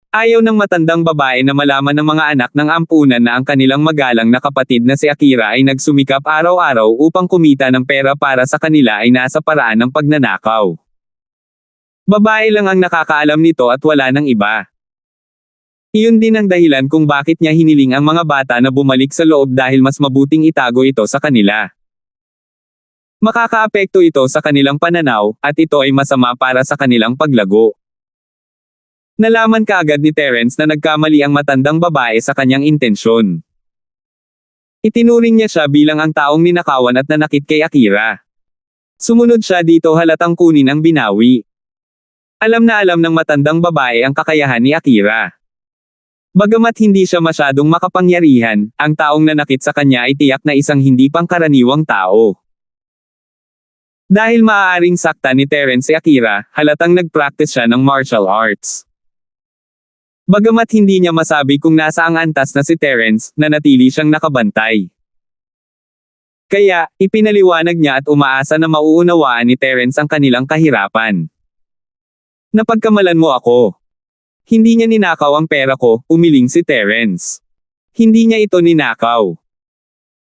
Ayaw ng matandang babae na malaman ng mga anak ng ampunan na ang kanilang magalang na kapatid na si Akira ay nagsumikap araw-araw upang kumita ng pera para sa kanila ay nasa paraan ng pagnanakaw. Babae lang ang nakakaalam nito at wala nang iba. Iyon din ang dahilan kung bakit niya hiniling ang mga bata na bumalik sa loob dahil mas mabuting itago ito sa kanila. Makakaapekto ito sa kanilang pananaw, at ito ay masama para sa kanilang paglago. Nalaman kaagad ni Terence na nagkamali ang matandang babae sa kanyang intensyon. Itinuring niya siya bilang ang taong ninakawan at nanakit kay Akira. Sumunod siya dito halatang kunin ang binawi. Alam na alam ng matandang babae ang kakayahan ni Akira. Bagamat hindi siya masyadong makapangyarihan, ang taong nanakit sa kanya ay tiyak na isang hindi pangkaraniwang tao. Dahil maaaring sakta ni Terence si Akira, halatang nag-practice siya ng martial arts. Bagamat hindi niya masabi kung nasa ang antas na si Terence, nanatili siyang nakabantay. Kaya, ipinaliwanag niya at umaasa na mauunawaan ni Terence ang kanilang kahirapan. Napagkamalan mo ako. Hindi niya ninakaw ang pera ko, umiling si Terence. Hindi niya ito ninakaw.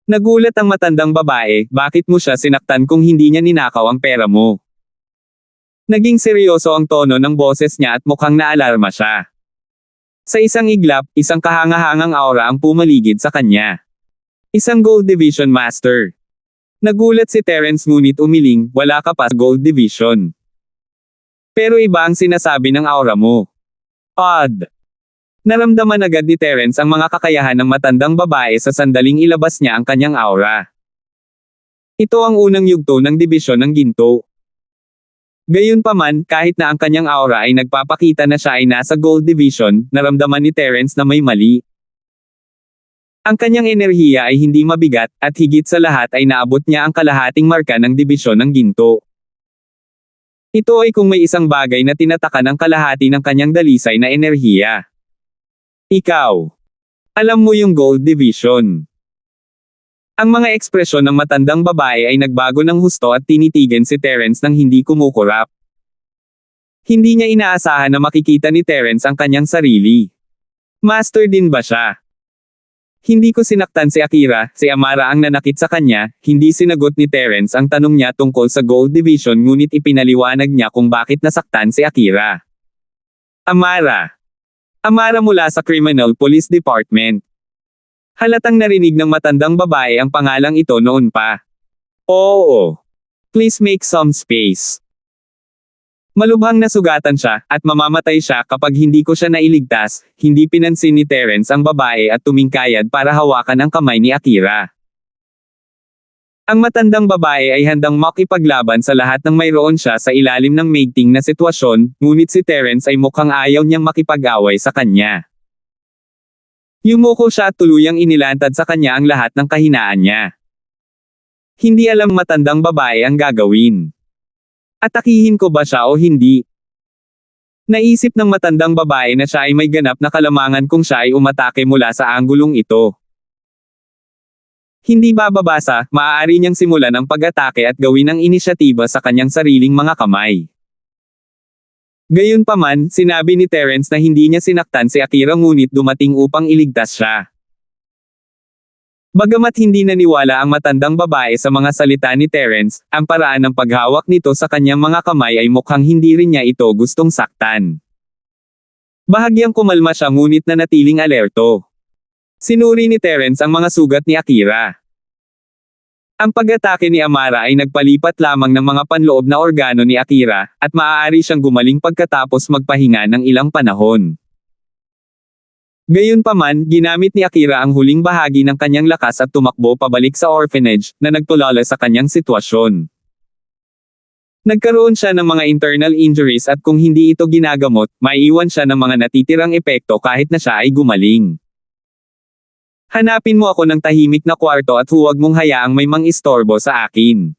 Nagulat ang matandang babae, bakit mo siya sinaktan kung hindi niya ninakaw ang pera mo? Naging seryoso ang tono ng boses niya at mukhang naalarma siya. Sa isang iglap, isang kahangahangang aura ang pumaligid sa kanya. Isang Gold Division Master. Nagulat si Terence ngunit umiling, wala ka pa sa Gold Division. Pero iba ang sinasabi ng aura mo. Odd. Naramdaman agad ni Terence ang mga kakayahan ng matandang babae sa sandaling ilabas niya ang kanyang aura. Ito ang unang yugto ng dibisyon ng ginto. Gayunpaman, kahit na ang kanyang aura ay nagpapakita na siya ay nasa Gold Division, naramdaman ni Terence na may mali. Ang kanyang enerhiya ay hindi mabigat, at higit sa lahat ay naabot niya ang kalahating marka ng dibisyon ng ginto. Ito ay kung may isang bagay na tinataka ng kalahati ng kanyang dalisay na enerhiya. Ikaw. Alam mo yung Gold Division. Ang mga ekspresyon ng matandang babae ay nagbago ng husto at tinitigan si Terence nang hindi kumukurap. Hindi niya inaasahan na makikita ni Terence ang kanyang sarili. Master din ba siya? Hindi ko sinaktan si Akira, si Amara ang nanakit sa kanya, hindi sinagot ni Terence ang tanong niya tungkol sa Gold Division ngunit ipinaliwanag niya kung bakit nasaktan si Akira. Amara. Amara mula sa Criminal Police Department. Halatang narinig ng matandang babae ang pangalang ito noon pa. Oo. Please make some space. Malubhang nasugatan siya, at mamamatay siya kapag hindi ko siya nailigtas, hindi pinansin ni Terence ang babae at tumingkayad para hawakan ang kamay ni Akira. Ang matandang babae ay handang makipaglaban sa lahat ng mayroon siya sa ilalim ng mating na sitwasyon, ngunit si Terence ay mukhang ayaw niyang makipag-away sa kanya. Yumuko siya at tuluyang inilantad sa kanya ang lahat ng kahinaan niya. Hindi alam matandang babae ang gagawin. Atakihin ko ba siya o hindi? Naisip ng matandang babae na siya ay may ganap na kalamangan kung siya ay umatake mula sa anggulong ito. Hindi bababasa, maaari niyang simulan ang pag-atake at gawin ang inisyatiba sa kanyang sariling mga kamay. Gayunpaman, sinabi ni Terence na hindi niya sinaktan si Akira ngunit dumating upang iligtas siya. Bagamat hindi naniwala ang matandang babae sa mga salita ni Terence, ang paraan ng paghawak nito sa kanyang mga kamay ay mukhang hindi rin niya ito gustong saktan. Bahagyang kumalma siya ngunit nanatiling alerto. Sinuri ni Terence ang mga sugat ni Akira. Ang pag-atake ni Amara ay nagpalipat lamang ng mga panloob na organo ni Akira, at maaari siyang gumaling pagkatapos magpahinga ng ilang panahon. Gayunpaman, ginamit ni Akira ang huling bahagi ng kanyang lakas at tumakbo pabalik sa orphanage, na nagtulala sa kanyang sitwasyon. Nagkaroon siya ng mga internal injuries at kung hindi ito ginagamot, maiiwan siya ng mga natitirang epekto kahit na siya ay gumaling. Hanapin mo ako ng tahimik na kwarto at huwag mong hayaang may mang-istorbo sa akin.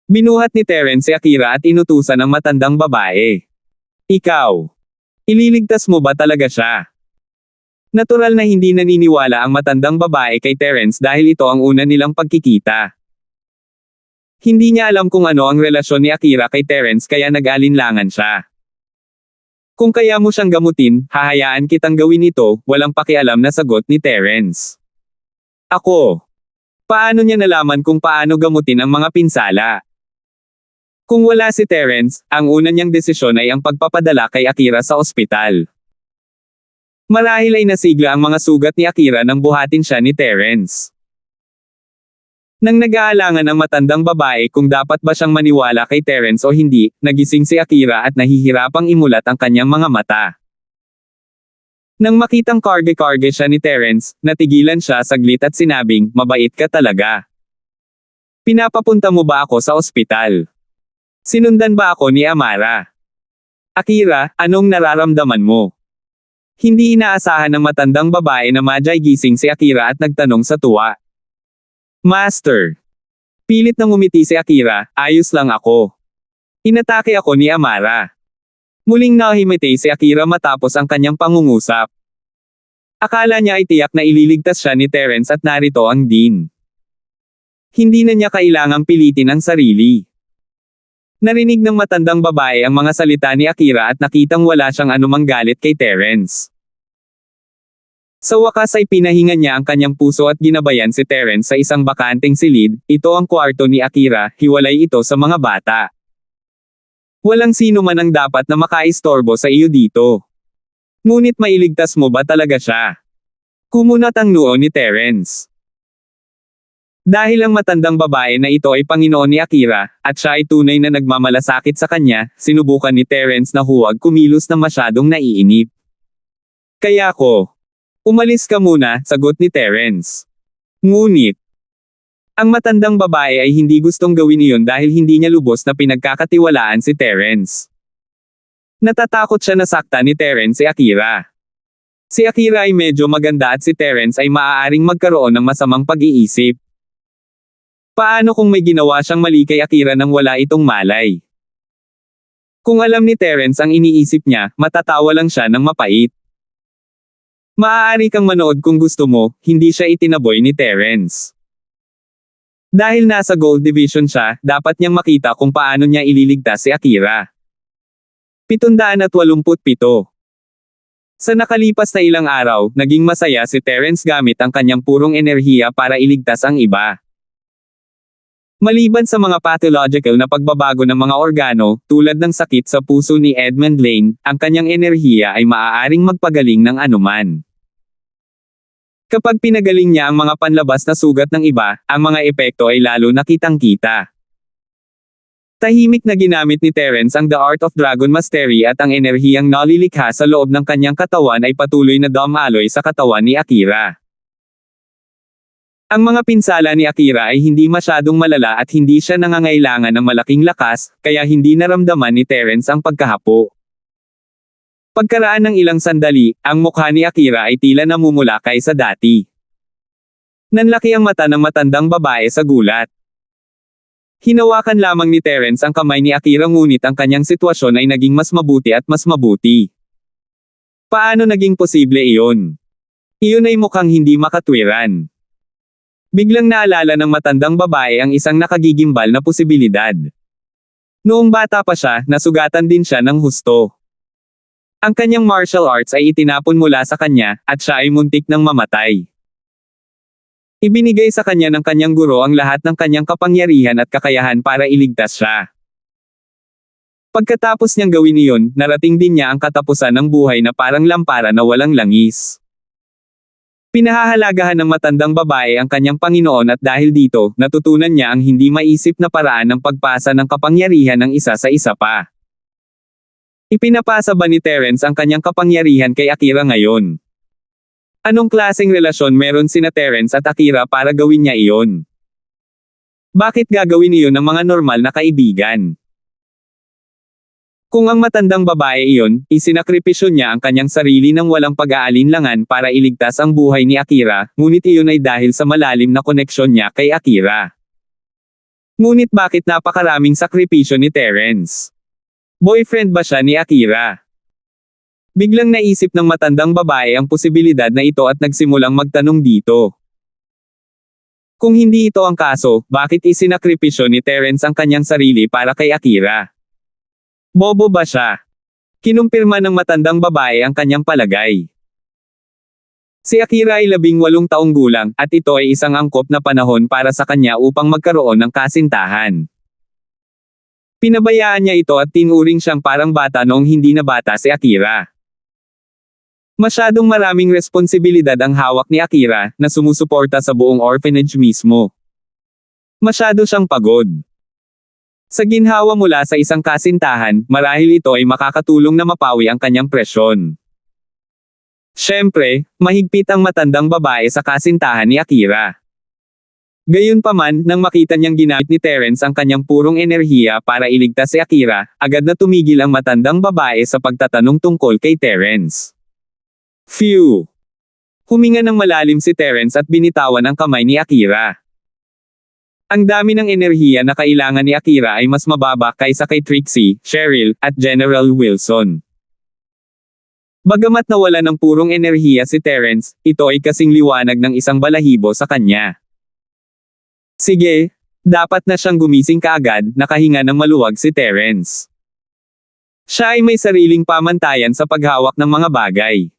Binuhat ni Terence si Akira at inutusan ang matandang babae. Ikaw. Ililigtas mo ba talaga siya? Natural na hindi naniniwala ang matandang babae kay Terence dahil ito ang una nilang pagkikita. Hindi niya alam kung ano ang relasyon ni Akira kay Terence kaya nag-alinlangan siya. Kung kaya mo siyang gamutin, hahayaan kitang gawin ito, walang pakialam na sagot ni Terence. Ako. Paano niya nalaman kung paano gamutin ang mga pinsala? Kung wala si Terence, ang una niyang desisyon ay ang pagpapadala kay Akira sa ospital. Marahil ay nasigla ang mga sugat ni Akira nang buhatin siya ni Terence. Nang nag-aalangan ang matandang babae kung dapat ba siyang maniwala kay Terence o hindi, nagising si Akira at nahihirapang imulat ang kanyang mga mata. Nang makitang karge-karge siya ni Terence, natigilan siya saglit at sinabing, mabait ka talaga. Pinapapunta mo ba ako sa ospital? Sinundan ba ako ni Amara? Akira, anong nararamdaman mo? Hindi inaasahan ng matandang babae na madyay gising si Akira at nagtanong sa tuwa. Master. Pilit na ngumiti si Akira, ayos lang ako. Inatake ako ni Amara. Muling nahimiti si Akira matapos ang kanyang pangungusap. Akala niya ay tiyak na ililigtas siya ni Terence at narito ang Dean. Hindi na niya kailangang pilitin ang sarili. Narinig ng matandang babae ang mga salita ni Akira at nakitang wala siyang anumang galit kay Terence. Sa wakas ay pinahinga niya ang kanyang puso at ginabayan si Terence sa isang bakanteng silid. Ito ang kwarto ni Akira, hiwalay ito sa mga bata. Walang sino man ang dapat na makaistorbo sa iyo dito. Ngunit mailigtas mo ba talaga siya? Kumunat ang noo ni Terence. Dahil ang matandang babae na ito ay Panginoon ni Akira, at siya ay tunay na nagmamalasakit sa kanya, sinubukan ni Terence na huwag kumilos na masyadong naiinip. Kaya ko. Umalis ka muna, sagot ni Terence. Ngunit, ang matandang babae ay hindi gustong gawin iyon dahil hindi niya lubos na pinagkakatiwalaan si Terence. Natatakot siya na sakta ni Terence si Akira. Si Akira ay medyo maganda at si Terence ay maaaring magkaroon ng masamang pag-iisip. Paano kung may ginawa siyang mali kay Akira nang wala itong malay? Kung alam ni Terence ang iniisip niya, matatawa lang siya ng mapait. Maaari kang manood kung gusto mo, hindi siya itinaboy ni Terence. Dahil nasa Gold Division siya, dapat niyang makita kung paano niya ililigtas si Akira. 787. Sa nakalipas na ilang araw, naging masaya si Terence gamit ang kanyang purong enerhiya para iligtas ang iba. Maliban sa mga pathological na pagbabago ng mga organo, tulad ng sakit sa puso ni Edmund Lane, ang kanyang enerhiya ay maaaring magpagaling ng anuman. Kapag pinagaling niya ang mga panlabas na sugat ng iba, ang mga epekto ay lalo na kitang-kita. Tahimik na ginamit ni Terence ang The Art of Dragon Mastery at ang enerhiyang nalilikha sa loob ng kanyang katawan ay patuloy na dumaloy sa katawan ni Akira. Ang mga pinsala ni Akira ay hindi masyadong malala at hindi siya nangangailangan ng malaking lakas, kaya hindi naramdaman ni Terence ang pagkahapo. Pagkaraan ng ilang sandali, ang mukha ni Akira ay tila namumula kaysa dati. Nanlaki ang mata ng matandang babae sa gulat. Hinawakan lamang ni Terence ang kamay ni Akira ngunit ang kanyang sitwasyon ay naging mas mabuti at mas mabuti. Paano naging posible iyon? Iyon ay mukhang hindi makatwiran. Biglang naalala ng matandang babae ang isang nakagigimbal na posibilidad. Noong bata pa siya, nasugatan din siya ng husto. Ang kanyang martial arts ay itinapon mula sa kanya, at siya ay muntik ng mamatay. Ibinigay sa kanya ng kanyang guro ang lahat ng kanyang kapangyarihan at kakayahan para iligtas siya. Pagkatapos niyang gawin iyon, narating din niya ang katapusan ng buhay na parang lampara na walang langis. Pinahahalagahan ng matandang babae ang kanyang Panginoon at dahil dito, natutunan niya ang hindi maisip na paraan ng pagpasa ng kapangyarihan ng isa sa isa pa. Ipinapasa ba ni Terence ang kanyang kapangyarihan kay Akira ngayon? Anong klaseng relasyon meron sina Terence at Akira para gawin niya iyon? Bakit gagawin iyon ng mga normal na kaibigan? Kung ang matandang babae iyon, isinakripisyo niya ang kanyang sarili ng walang pag-aalinlangan para iligtas ang buhay ni Akira, ngunit iyon ay dahil sa malalim na koneksyon niya kay Akira. Ngunit bakit napakaraming sakripisyo ni Terence? Boyfriend ba siya ni Akira? Biglang naisip ng matandang babae ang posibilidad na ito at nagsimulang magtanong dito. Kung hindi ito ang kaso, bakit isinakripisyo ni Terence ang kanyang sarili para kay Akira? Bobo ba siya? Kinumpirma ng matandang babae ang kanyang palagay. Si Akira ay 18 taong gulang, at ito ay isang angkop na panahon para sa kanya upang magkaroon ng kasintahan. Pinabayaan niya ito at tinuring siyang parang bata noong hindi na bata si Akira. Masyadong maraming responsibilidad ang hawak ni Akira, na sumusuporta sa buong orphanage mismo. Masyado siyang pagod. Sa ginhawa mula sa isang kasintahan, marahil ito ay makakatulong na mapawi ang kanyang presyon. Siyempre, mahigpit ang matandang babae sa kasintahan ni Akira. Gayunpaman, nang makita niyang ginamit ni Terence ang kanyang purong enerhiya para iligtas si Akira, agad na tumigil ang matandang babae sa pagtatanong tungkol kay Terence. Phew! Huminga ng malalim si Terence at binitawan ang kamay ni Akira. Ang dami ng enerhiya na kailangan ni Akira ay mas mababa kaysa kay Trixie, Cheryl, at General Wilson. Bagamat nawala ng purong enerhiya si Terence, ito ay kasing liwanag ng isang balahibo sa kanya. Sige, dapat na siyang gumising kaagad, nakahinga ng maluwag si Terence. Siya ay may sariling pamantayan sa paghawak ng mga bagay.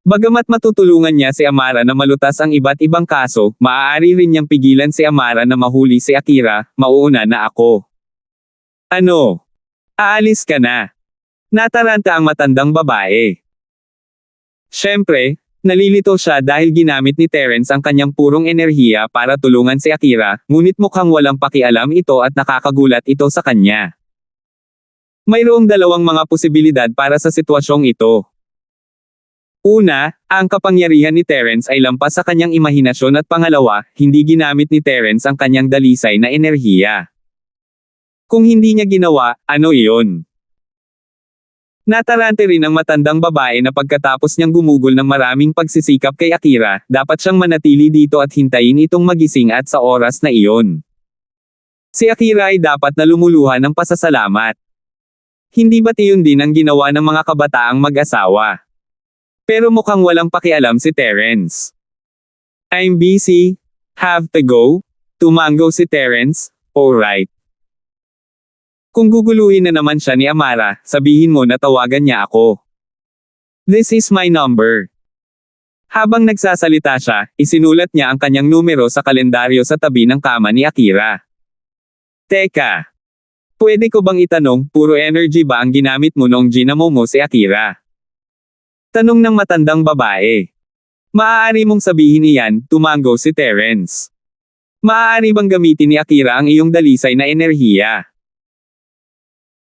Bagamat matutulungan niya si Amara na malutas ang iba't ibang kaso, maaari rin niyang pigilan si Amara na mahuli si Akira, mauuna na ako. Ano? Aalis ka na? Nataranta ang matandang babae. Siyempre, nalilito siya dahil ginamit ni Terence ang kanyang purong enerhiya para tulungan si Akira, ngunit mukhang walang pakialam ito at nakakagulat ito sa kanya. Mayroong dalawang mga posibilidad para sa sitwasyong ito. Una, ang kapangyarihan ni Terence ay lampas sa kanyang imahinasyon at pangalawa, hindi ginamit ni Terence ang kanyang dalisay na enerhiya. Kung hindi niya ginawa, ano iyon? Natarante rin ang matandang babae na pagkatapos niyang gumugol ng maraming pagsisikap kay Akira, dapat siyang manatili dito at hintayin itong magising at sa oras na iyon. Si Akira ay dapat na lumuluhan ng pasasalamat. Hindi ba't iyon din ang ginawa ng mga kabataang mag-asawa? Pero mukhang walang pakialam si Terence. I'm busy. Have to go? Tumango si Terence. Alright. Kung guguluhin na naman siya ni Amara, sabihin mo na tawagan niya ako. This is my number. Habang nagsasalita siya, isinulat niya ang kanyang numero sa kalendaryo sa tabi ng kama ni Akira. Teka. Pwede ko bang itanong, puro energy ba ang ginamit mo noong ginamo mo si Akira? Tanong ng matandang babae. Maaari mong sabihin iyan, tumango si Terence. Maaari bang gamitin ni Akira ang iyong dalisay na enerhiya?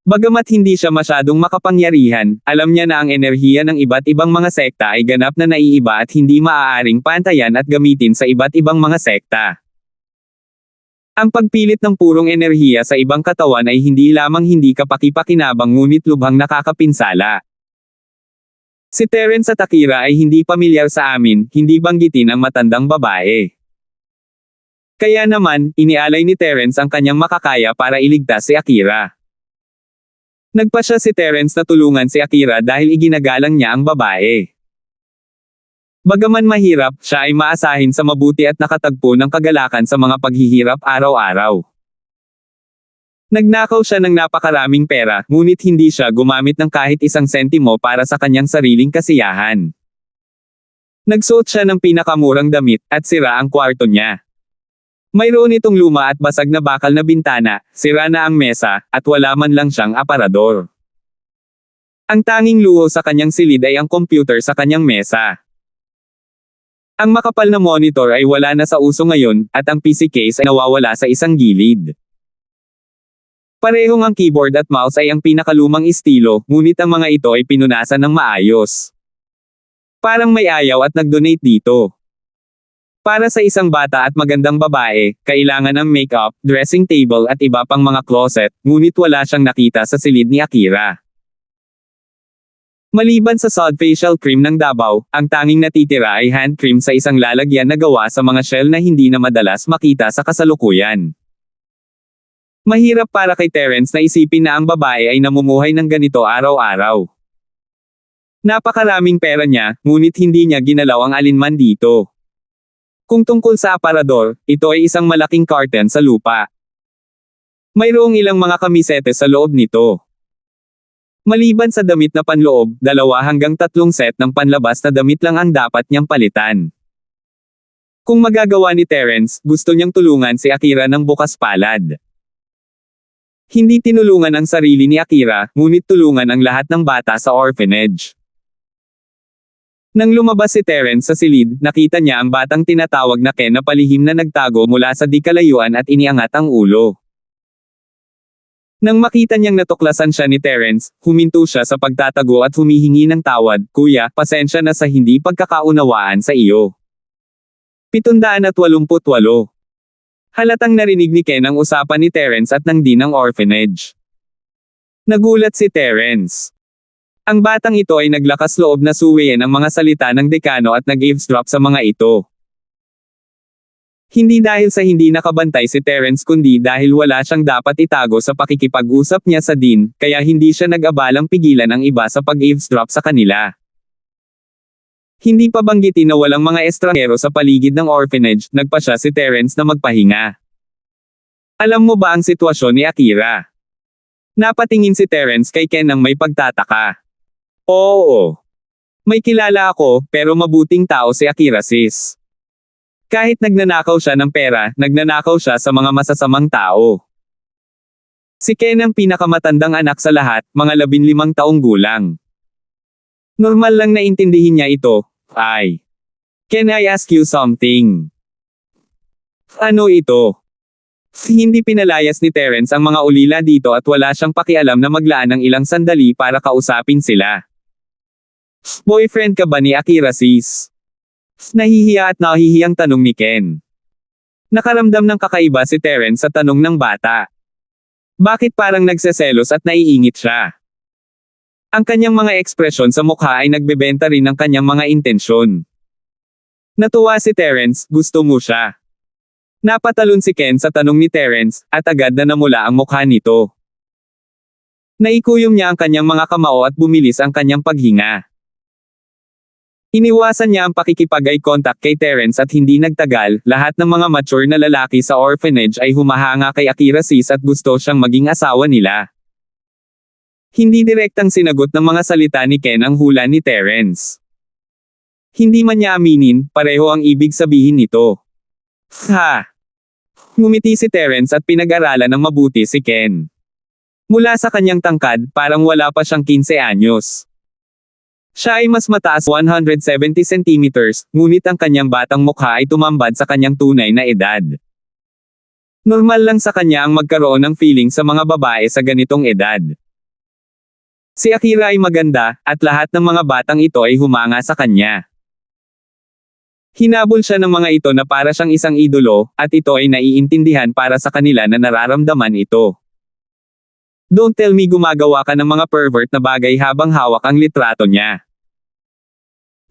Bagamat hindi siya masyadong makapangyarihan, alam niya na ang enerhiya ng iba't ibang mga sekta ay ganap na naiiba at hindi maaaring pantayan at gamitin sa iba't ibang mga sekta. Ang pagpilit ng purong enerhiya sa ibang katawan ay hindi lamang hindi kapaki-pakinabang ngunit lubhang nakakapinsala. Si Terence at Akira ay hindi pamilyar sa amin, hindi banggitin ang matandang babae. Kaya naman, inialay ni Terence ang kanyang makakaya para iligtas si Akira. Nagpasya si Terence na tulungan si Akira dahil iginagalang niya ang babae. Bagaman mahirap, siya ay maasahin sa mabuti at nakatagpo ng kagalakan sa mga paghihirap araw-araw. Nagnakaw siya ng napakaraming pera, ngunit hindi siya gumamit ng kahit isang sentimo para sa kanyang sariling kasiyahan. Nagsuot siya ng pinakamurang damit, at sira ang kwarto niya. Mayroon itong luma at basag na bakal na bintana, sira na ang mesa, at wala man lang siyang aparador. Ang tanging luho sa kanyang silid ay ang computer sa kanyang mesa. Ang makapal na monitor ay wala na sa uso ngayon, at ang PC case ay nawawala sa isang gilid. Parehong ang keyboard at mouse ay ang pinakalumang estilo, ngunit ang mga ito ay pinunasan ng maayos. Parang may ayaw at nag-donate dito. Para sa isang bata at magandang babae, kailangan ng makeup, dressing table at iba pang mga closet, ngunit wala siyang nakita sa silid ni Akira. Maliban sa Sod facial cream ng Davao, ang tanging natitira ay hand cream sa isang lalagyan na gawa sa mga shell na hindi na madalas makita sa kasalukuyan. Mahirap para kay Terence na isipin na ang babae ay namumuhay ng ganito araw-araw. Napakaraming pera niya, ngunit hindi niya ginalaw ang alinman dito. Kung tungkol sa aparador, ito ay isang malaking curtain sa lupa. Mayroong ilang mga kamisete sa loob nito. Maliban sa damit na panloob, 2 hanggang 3 set ng panlabas na damit lang ang dapat niyang palitan. Kung magagawa ni Terence, gusto niyang tulungan si Akira ng bukas palad. Hindi tinulungan ang sarili ni Akira, ngunit tulungan ang lahat ng bata sa orphanage. Nang lumabas si Terence sa silid, nakita niya ang batang tinatawag na Ken na palihim na nagtago mula sa di kalayuan at iniangat ang ulo. Nang makita niyang natuklasan siya ni Terence, huminto siya sa pagtatago at humihingi ng tawad, "Kuya, pasensya na sa hindi pagkakaunawaan sa iyo." 788. Halatang narinig ni Ken ang usapan ni Terence at ng din ng orphanage. Nagulat si Terence. Ang batang ito ay naglakas loob na suwayin ang mga salita ng dekano at nag-eavesdrop sa mga ito. Hindi dahil sa hindi nakabantay si Terence kundi dahil wala siyang dapat itago sa pakikipag-usap niya sa Dean, kaya hindi siya nag-abalang pigilan ang iba sa pag-eavesdrop sa kanila. Hindi pa banggitin na walang mga estranghero sa paligid ng orphanage, nagpa siya si Terence na magpahinga. Alam mo ba ang sitwasyon ni Akira? Napatingin si Terence kay Ken nang may pagtataka. Oo. May kilala ako, pero mabuting tao si Akira sis. Kahit nagnanakaw siya ng pera, nagnanakaw siya sa mga masasamang tao. Si Ken ang pinakamatandang anak sa lahat, mga 15 taong gulang. Normal lang na intindihin niya ito. Ay. Can I ask you something? Ano ito? Hindi pinalayas ni Terence ang mga ulila dito at wala siyang pakialam na maglaan ng ilang sandali para kausapin sila. Boyfriend ka ba ni Akira sis? Nahihiya at nahihiyang tanong ni Ken. Nakaramdam ng kakaiba si Terence sa tanong ng bata. Bakit parang nagseselos at naiingit siya? Ang kanyang mga ekspresyon sa mukha ay nagbebenta rin ng kanyang mga intensyon. Natuwa si Terence, gusto mo siya. Napatalon si Ken sa tanong ni Terence, at agad na namula ang mukha nito. Naikuyom niya ang kanyang mga kamao at bumilis ang kanyang paghinga. Iniwasan niya ang pakikipag-eye contact kay Terence at hindi nagtagal, lahat ng mga mature na lalaki sa orphanage ay humahanga kay Akira sis at gusto siyang maging asawa nila. Hindi direktang sinagot ng mga salita ni Ken ang hula ni Terence. Hindi man niya aminin, pareho ang ibig sabihin nito. Ha! Ngumiti si Terence at pinag-aralan ng mabuti si Ken. Mula sa kanyang tangkad, parang wala pa siyang 15 anyos. Siya ay mas mataas 170 centimeters, ngunit ang kanyang batang mukha ay tumambad sa kanyang tunay na edad. Normal lang sa kanya ang magkaroon ng feeling sa mga babae sa ganitong edad. Si Akira ay maganda, at lahat ng mga batang ito ay humanga sa kanya. Hinabol siya ng mga ito na para siyang isang idolo, at ito ay naiintindihan para sa kanila na nararamdaman ito. Don't tell me gumagawa ka ng mga pervert na bagay habang hawak ang litrato niya.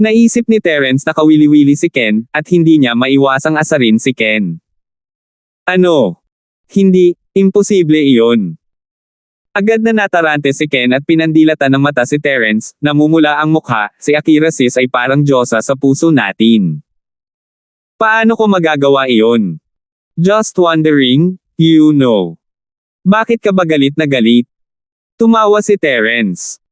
Naisip ni Terence na kawili-wili si Ken, at hindi niya maiwasang asarin si Ken. Ano? Hindi, imposible iyon. Agad na natarante si Ken at pinandilatan ng mata si Terence, namumula ang mukha, si Akira sis ay parang diyosa sa puso natin. Paano ko magagawa iyon? Just wondering, you know. Bakit ka ba galit na galit? Tumawa si Terence.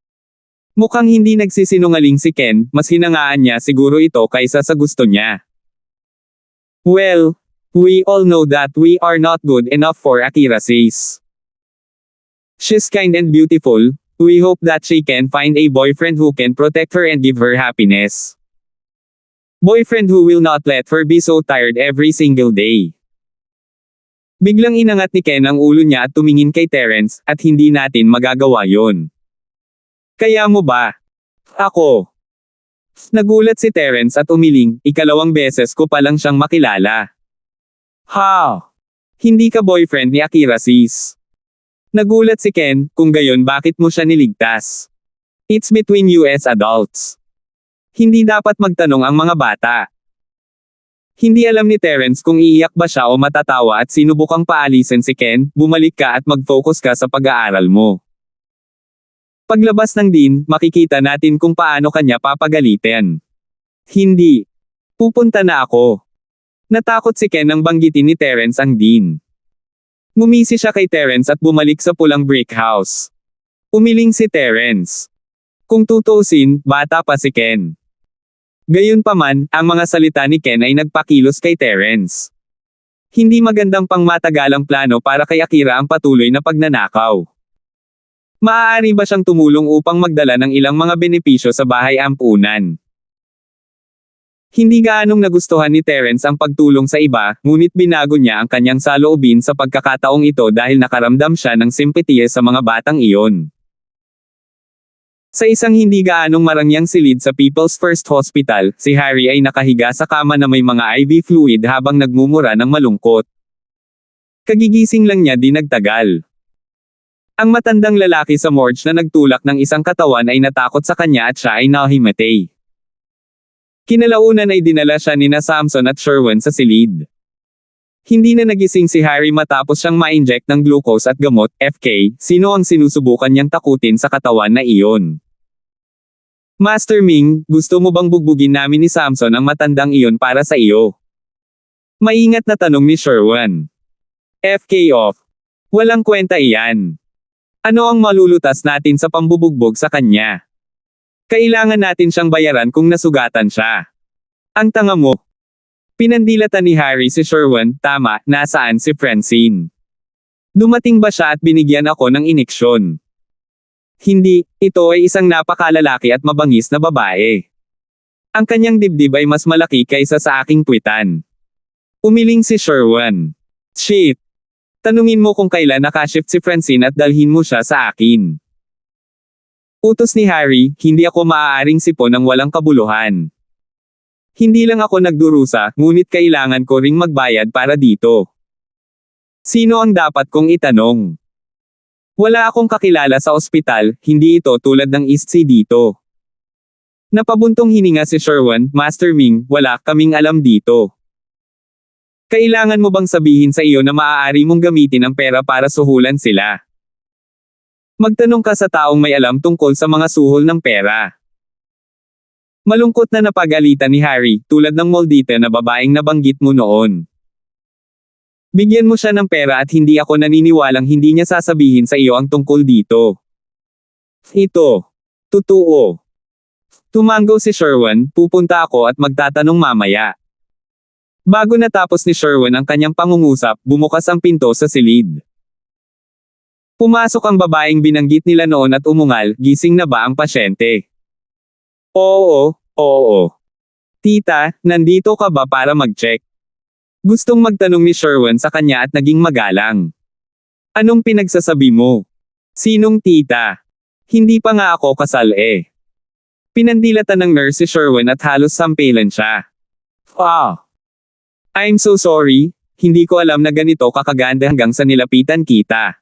Mukhang hindi nagsisinungaling si Ken, mas hinangaan niya siguro ito kaysa sa gusto niya. Well, we all know that we are not good enough for Akira sis. She's kind and beautiful, we hope that she can find a boyfriend who can protect her and give her happiness. Boyfriend who will not let her be so tired every single day. Biglang inangat ni Ken ang ulo niya at tumingin kay Terence, at hindi natin magagawa yon. Kaya mo ba? Ako. Nagulat si Terence at umiling, ikalawang beses ko palang siyang makilala. How? Hindi ka boyfriend ni Akira sis. Nagulat si Ken, kung gayon bakit mo siya niligtas? It's between you as adults. Hindi dapat magtanong ang mga bata. Hindi alam ni Terence kung iiyak ba siya o matatawa at sinubukang paalisin si Ken, bumalik ka at mag-focus ka sa pag-aaral mo. Paglabas ng Dean, makikita natin kung paano kanya papagalitin. Hindi. Pupunta na ako. Natakot si Ken nang banggitin ni Terence ang Dean. Ngumisi siya kay Terence at bumalik sa pulang brick house. Umiling si Terence. Kung tutuusin, bata pa si Ken. Gayunpaman, ang mga salita ni Ken ay nagpakilos kay Terence. Hindi magandang pangmatagalang plano para kay Akira ang patuloy na pagnanakaw. Maaari ba siyang tumulong upang magdala ng ilang mga benepisyo sa bahay ampunan? Hindi gaanong nagustuhan ni Terence ang pagtulong sa iba, ngunit binago niya ang kanyang saloobin sa pagkakataong ito dahil nakaramdam siya ng simpatiya sa mga batang iyon. Sa isang hindi gaanong marangyang silid sa People's First Hospital, si Harry ay nakahiga sa kama na may mga IV fluid habang nagmumura ng malungkot. Kagigising lang niya di nagtagal. Ang matandang lalaki sa morgue na nagtulak ng isang katawan ay natakot sa kanya at siya ay nahimatay. Kinalaunan ay dinala siya nina Samson at Sherwin sa silid. Hindi na nagising si Harry matapos siyang ma-inject ng glucose at gamot. FK, sino ang sinusubukan niyang takutin sa katawan na iyon? Master Ming, gusto mo bang bugbugin namin ni Samson ang matandang iyon para sa iyo? Maingat na tanong ni Sherwan. FK off. Walang kwenta iyan. Ano ang malulutas natin sa pambubugbog sa kanya? Kailangan natin siyang bayaran kung nasugatan siya. Ang tanga mo. Pinandilatan ni Harry si Sherwan. Tama, nasaan si Francine? Dumating ba siya at binigyan ako ng ineksyon? Hindi, ito ay isang napakalalaki at mabangis na babae. Ang kanyang dibdib ay mas malaki kaysa sa aking puwitan. Umiling si Sherwan. Shit! Tanungin mo kung kailan nakashift si Francine at dalhin mo siya sa akin. Utos ni Harry, hindi ako maaaring sipon ng walang kabuluhan. Hindi lang ako nagdurusa, ngunit kailangan ko ring magbayad para dito. Sino ang dapat kong itanong? Wala akong kakilala sa ospital, hindi ito tulad ng East Sea dito. Napabuntong hininga si Sherwan. Master Ming, wala kaming alam dito. Kailangan mo bang sabihin sa iyo na maaari mong gamitin ang pera para suhulan sila? Magtanong ka sa taong may alam tungkol sa mga suhol ng pera. Malungkot na napagalitan ni Harry, tulad ng Moldita na babaeng nabanggit mo noon. Bigyan mo siya ng pera at hindi ako naniniwalang hindi niya sasabihin sa iyo ang tungkol dito. Ito. Totoo. Tumango si Sherwan, pupunta ako at magtatanong mamaya. Bago natapos ni Sherwan ang kanyang pangungusap, bumukas ang pinto sa silid. Pumasok ang babaeng binanggit nila noon at umungal. Gising na ba ang pasyente? Oo. Tita, nandito ka ba para mag-check? Gustong magtanong ni Sherwan sa kanya at naging magalang. Anong pinagsasabi mo? Sinong tita? Hindi pa nga ako kasal eh. Pinandilatan ng nurse si Sherwan at halos sampilan siya. I'm so sorry, hindi ko alam na ganito kakaganda hanggang sa nilapitan kita.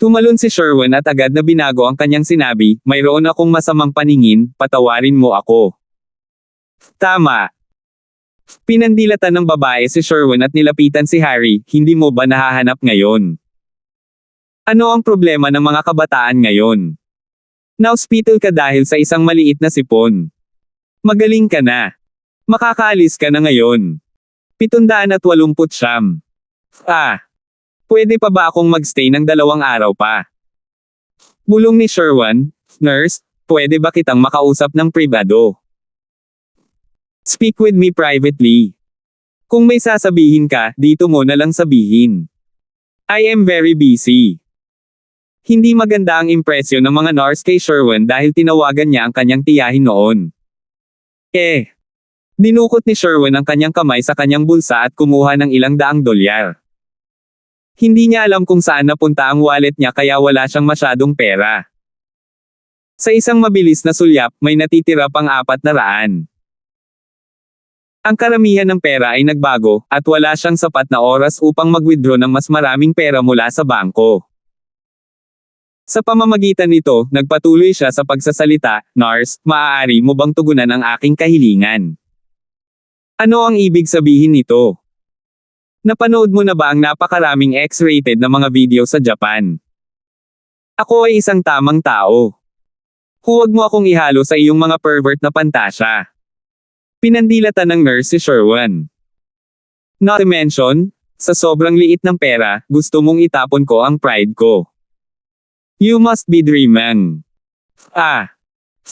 Tumalon si Sherwan at agad na binago ang kanyang sinabi, mayroon akong masamang paningin, patawarin mo ako. Tama. Pinandilatan ng babae si Sherwan at nilapitan si Harry, hindi mo ba nahahanap ngayon? Ano ang problema ng mga kabataan ngayon? Na-hospital ka dahil sa isang maliit na sipon. Magaling ka na. Makakaalis ka na ngayon. 789. Pwede pa ba akong magstay ng 2 araw pa? Bulong ni Sherwan, nurse, pwede ba kitang makausap ng pribado? Speak with me privately. Kung may sasabihin ka, dito mo na lang sabihin. I am very busy. Hindi maganda ang impresyon ng mga nurse kay Sherwan dahil tinawagan niya ang kanyang tiyahin noon. Dinukot ni Sherwan ang kanyang kamay sa kanyang bulsa at kumuha ng ilang daang dolyar. Hindi niya alam kung saan napunta ang wallet niya kaya wala siyang masyadong pera. Sa isang mabilis na sulyap, may natitira pang 400. Ang karamihan ng pera ay nagbago, at wala siyang sapat na oras upang mag-withdraw ng mas maraming pera mula sa bangko. Sa pamamagitan nito, nagpatuloy siya sa pagsasalita, nurse, maaari mo bang tugunan ang aking kahilingan? Ano ang ibig sabihin nito? Napanood mo na ba ang napakaraming X-rated na mga video sa Japan? Ako ay isang tamang tao. Huwag mo akong ihalo sa iyong mga pervert na pantasya. Pinandilatan ng nurse si Sherwan. Not to mention, sa sobrang liit ng pera, gusto mong itapon ko ang pride ko. You must be dreaming.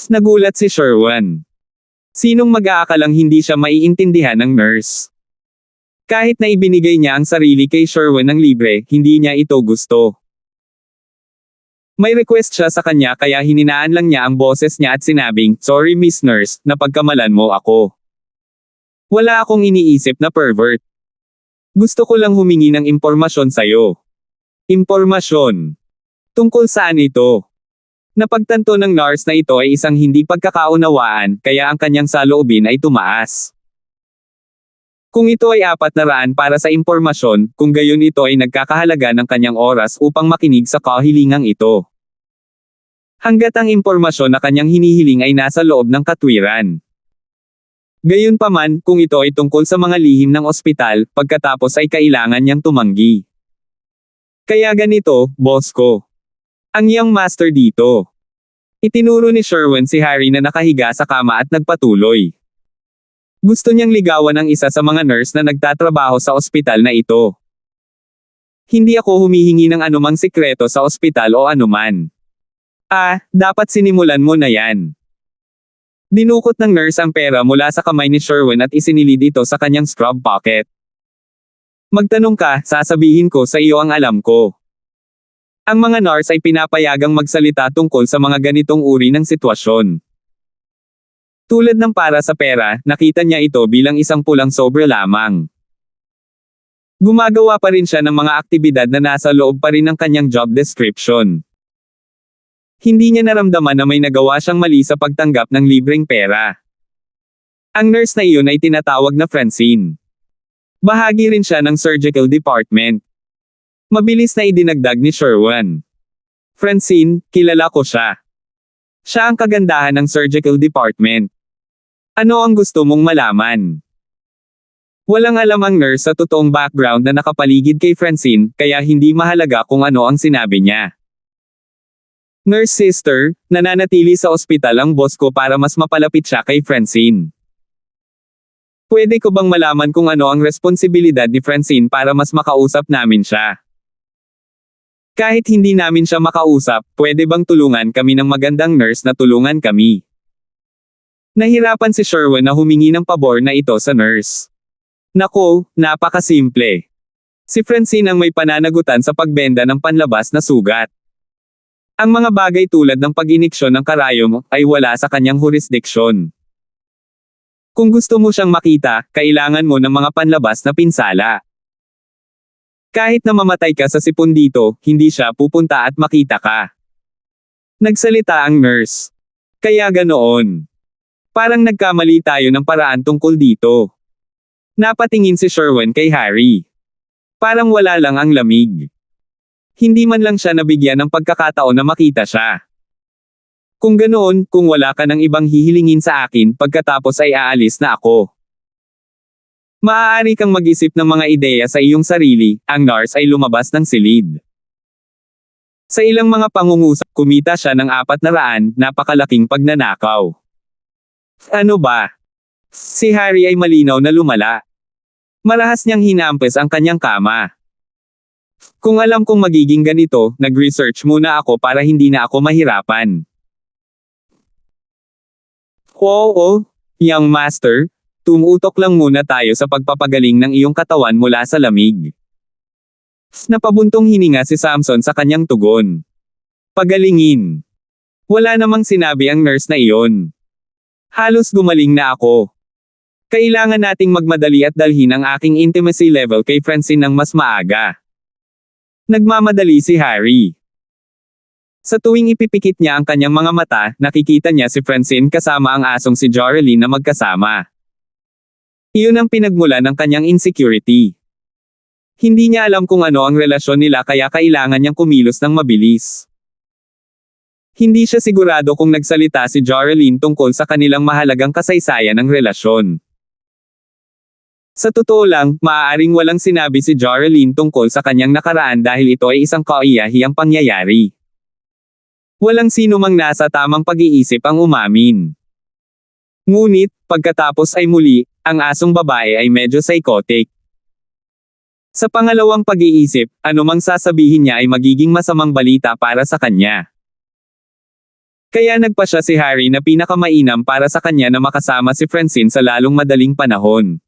Nagulat si Sherwan. Sinong mag-aakalang hindi siya maiintindihan ng nurse? Kahit na ibinigay niya ang sarili kay Sherwan ng libre, hindi niya ito gusto. May request siya sa kanya kaya hininaan lang niya ang boses niya at sinabing, sorry Miss Nurse, napagkamalan mo ako. Wala akong iniisip na pervert. Gusto ko lang humingi ng impormasyon sa'yo. Impormasyon. Tungkol saan ito? Napagtanto ng nurse na ito ay isang hindi pagkakaunawaan, kaya ang kanyang saloobin ay tumaas. Kung ito ay 400 para sa impormasyon, kung gayon ito ay nagkakahalaga ng kanyang oras upang makinig sa kahilingang ito. Hanggat ang impormasyon na kanyang hinihiling ay nasa loob ng katwiran. Gayunpaman, kung ito ay tungkol sa mga lihim ng ospital, pagkatapos ay kailangan niyang tumanggi. Kaya ganito, boss ko. Ang young master dito. Itinuro ni Sherwin si Harry na nakahiga sa kama at nagpatuloy. Gusto niyang ligawan ang isa sa mga nurse na nagtatrabaho sa ospital na ito. Hindi ako humihingi ng anumang sikreto sa ospital o anuman. Dapat sinimulan mo na yan. Dinukot ng nurse ang pera mula sa kamay ni Sherwin at isinilid ito sa kanyang scrub pocket. Magtanong ka, sasabihin ko sa iyo ang alam ko. Ang mga nurse ay pinapayagang magsalita tungkol sa mga ganitong uri ng sitwasyon. Tulad ng para sa pera, nakita niya ito bilang isang pulang sobre lamang. Gumagawa pa rin siya ng mga aktibidad na nasa loob pa rin ng kanyang job description. Hindi niya naramdaman na may nagawa siyang mali sa pagtanggap ng libreng pera. Ang nurse na iyon ay tinatawag na Francine. Bahagi rin siya ng surgical department. Mabilis na idinagdag ni Sherwin. Francine, kilala ko siya. Siya ang kagandahan ng surgical department. Ano ang gusto mong malaman? Walang alam ang nurse sa totoong background na nakapaligid kay Francine, kaya hindi mahalaga kung ano ang sinabi niya. Nurse sister, nananatili sa ospital ang boss ko para mas mapalapit siya kay Francine. Pwede ko bang malaman kung ano ang responsibilidad ni Francine para mas makausap namin siya? Kahit hindi namin siya makausap, pwede bang tulungan kami ng magandang nurse na tulungan kami? Nahirapan si Sherwin na humingi ng pabor na ito sa nurse. Nako, napakasimple. Si Francine ang may pananagutan sa pagbenta ng panlabas na sugat. Ang mga bagay tulad ng pag-iniksyon ng karayom ay wala sa kanyang jurisdiksyon. Kung gusto mo siyang makita, kailangan mo ng mga panlabas na pinsala. Kahit na mamatay ka sa sipon dito, hindi siya pupunta at makita ka. Nagsalita ang nurse. Kaya ganoon. Parang nagkamali tayo ng paraan tungkol dito. Napatingin si Sherwin kay Harry. Parang wala lang ang lamig. Hindi man lang siya nabigyan ng pagkakataon na makita siya. Kung ganoon, kung wala ka ng ibang hihilingin sa akin, pagkatapos ay aalis na ako. Maaari kang mag-isip ng mga ideya sa iyong sarili, ang nurse ay lumabas ng silid. Sa ilang mga pangungusap, kumita siya ng 400, napakalaking pagnanakaw. Ano ba? Si Harry ay malinaw na lumala. Marahas niyang hinampes ang kanyang kama. Kung alam kong magiging ganito, nag-research muna ako para hindi na ako mahirapan. Oo, young master, tumutok lang muna tayo sa pagpapagaling ng iyong katawan mula sa lamig. Napabuntong hininga si Samson sa kanyang tugon. Pagalingin. Wala namang sinabi ang nurse na iyon. Halos gumaling na ako. Kailangan nating magmadali at dalhin ang aking intimacy level kay Francine ng mas maaga. Nagmamadali si Harry. Sa tuwing ipipikit niya ang kanyang mga mata, nakikita niya si Francine kasama ang asong si Joraline na magkasama. Iyon ang pinagmulan ng kanyang insecurity. Hindi niya alam kung ano ang relasyon nila kaya kailangan niyang kumilos ng mabilis. Hindi siya sigurado kung nagsalita si Joraline tungkol sa kanilang mahalagang kasaysayan ng relasyon. Sa totoo lang, maaaring walang sinabi si Joraline tungkol sa kanyang nakaraan dahil ito ay isang kaiyahiyang pangyayari. Walang sino mang nasa tamang pag-iisip ang umamin. Ngunit, pagkatapos ay muli, ang asong babae ay medyo psychotic. Sa pangalawang pag-iisip, anumang sasabihin niya ay magiging masamang balita para sa kanya. Kaya nagpasya si Harry na pinakamainam para sa kanya na makasama si Francine sa lalong madaling panahon.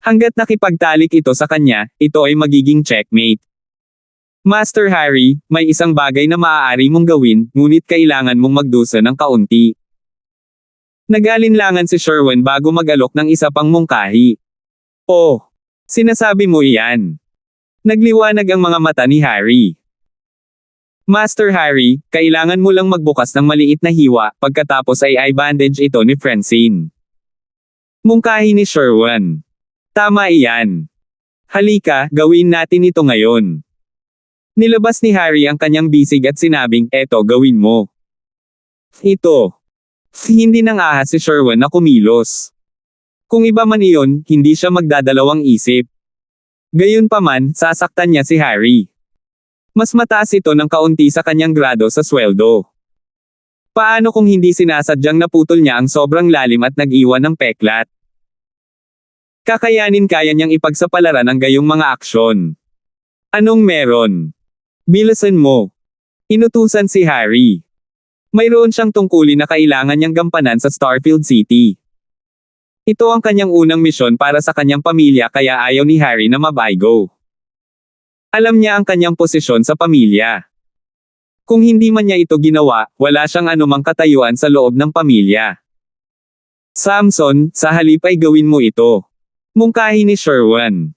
Hanggat nakipagtalik ito sa kanya, ito ay magiging checkmate. Master Harry, may isang bagay na maaari mong gawin, ngunit kailangan mong magdusa ng kaunti. Nag-alinlangan si Sherwin bago mag-alok ng isa pang mungkahi. Oh, sinasabi mo iyan. Nagliwanag ang mga mata ni Harry. Master Harry, kailangan mo lang magbukas ng maliit na hiwa, pagkatapos ay i-bandage ito ni Francine. Mungkahi ni Sherwin. Tama iyan. Halika, gawin natin ito ngayon. Nilabas ni Harry ang kanyang bisig at sinabing, eto gawin mo. Ito. Hindi nang ahas si Sherwin na kumilos. Kung iba man iyon, hindi siya magdadalawang isip. Gayunpaman, sasaktan niya si Harry. Mas mataas ito ng kaunti sa kanyang grado sa sweldo. Paano kung hindi sinasadyang naputol niya ang sobrang lalim at nag-iwan ng peklat? Kakayanin kaya niyang ipagsapalaran ang gayong mga aksyon. Anong meron? Bilisan mo. Inutusan si Harry. Mayroon siyang tungkulin na kailangan niyang gampanan sa Starfield City. Ito ang kanyang unang misyon para sa kanyang pamilya kaya ayaw ni Harry na mabaygo. Alam niya ang kanyang posisyon sa pamilya. Kung hindi man niya ito ginawa, wala siyang anumang katayuan sa loob ng pamilya. Samson, sa halip ay gawin mo ito. Mungkahi ni Sherwan.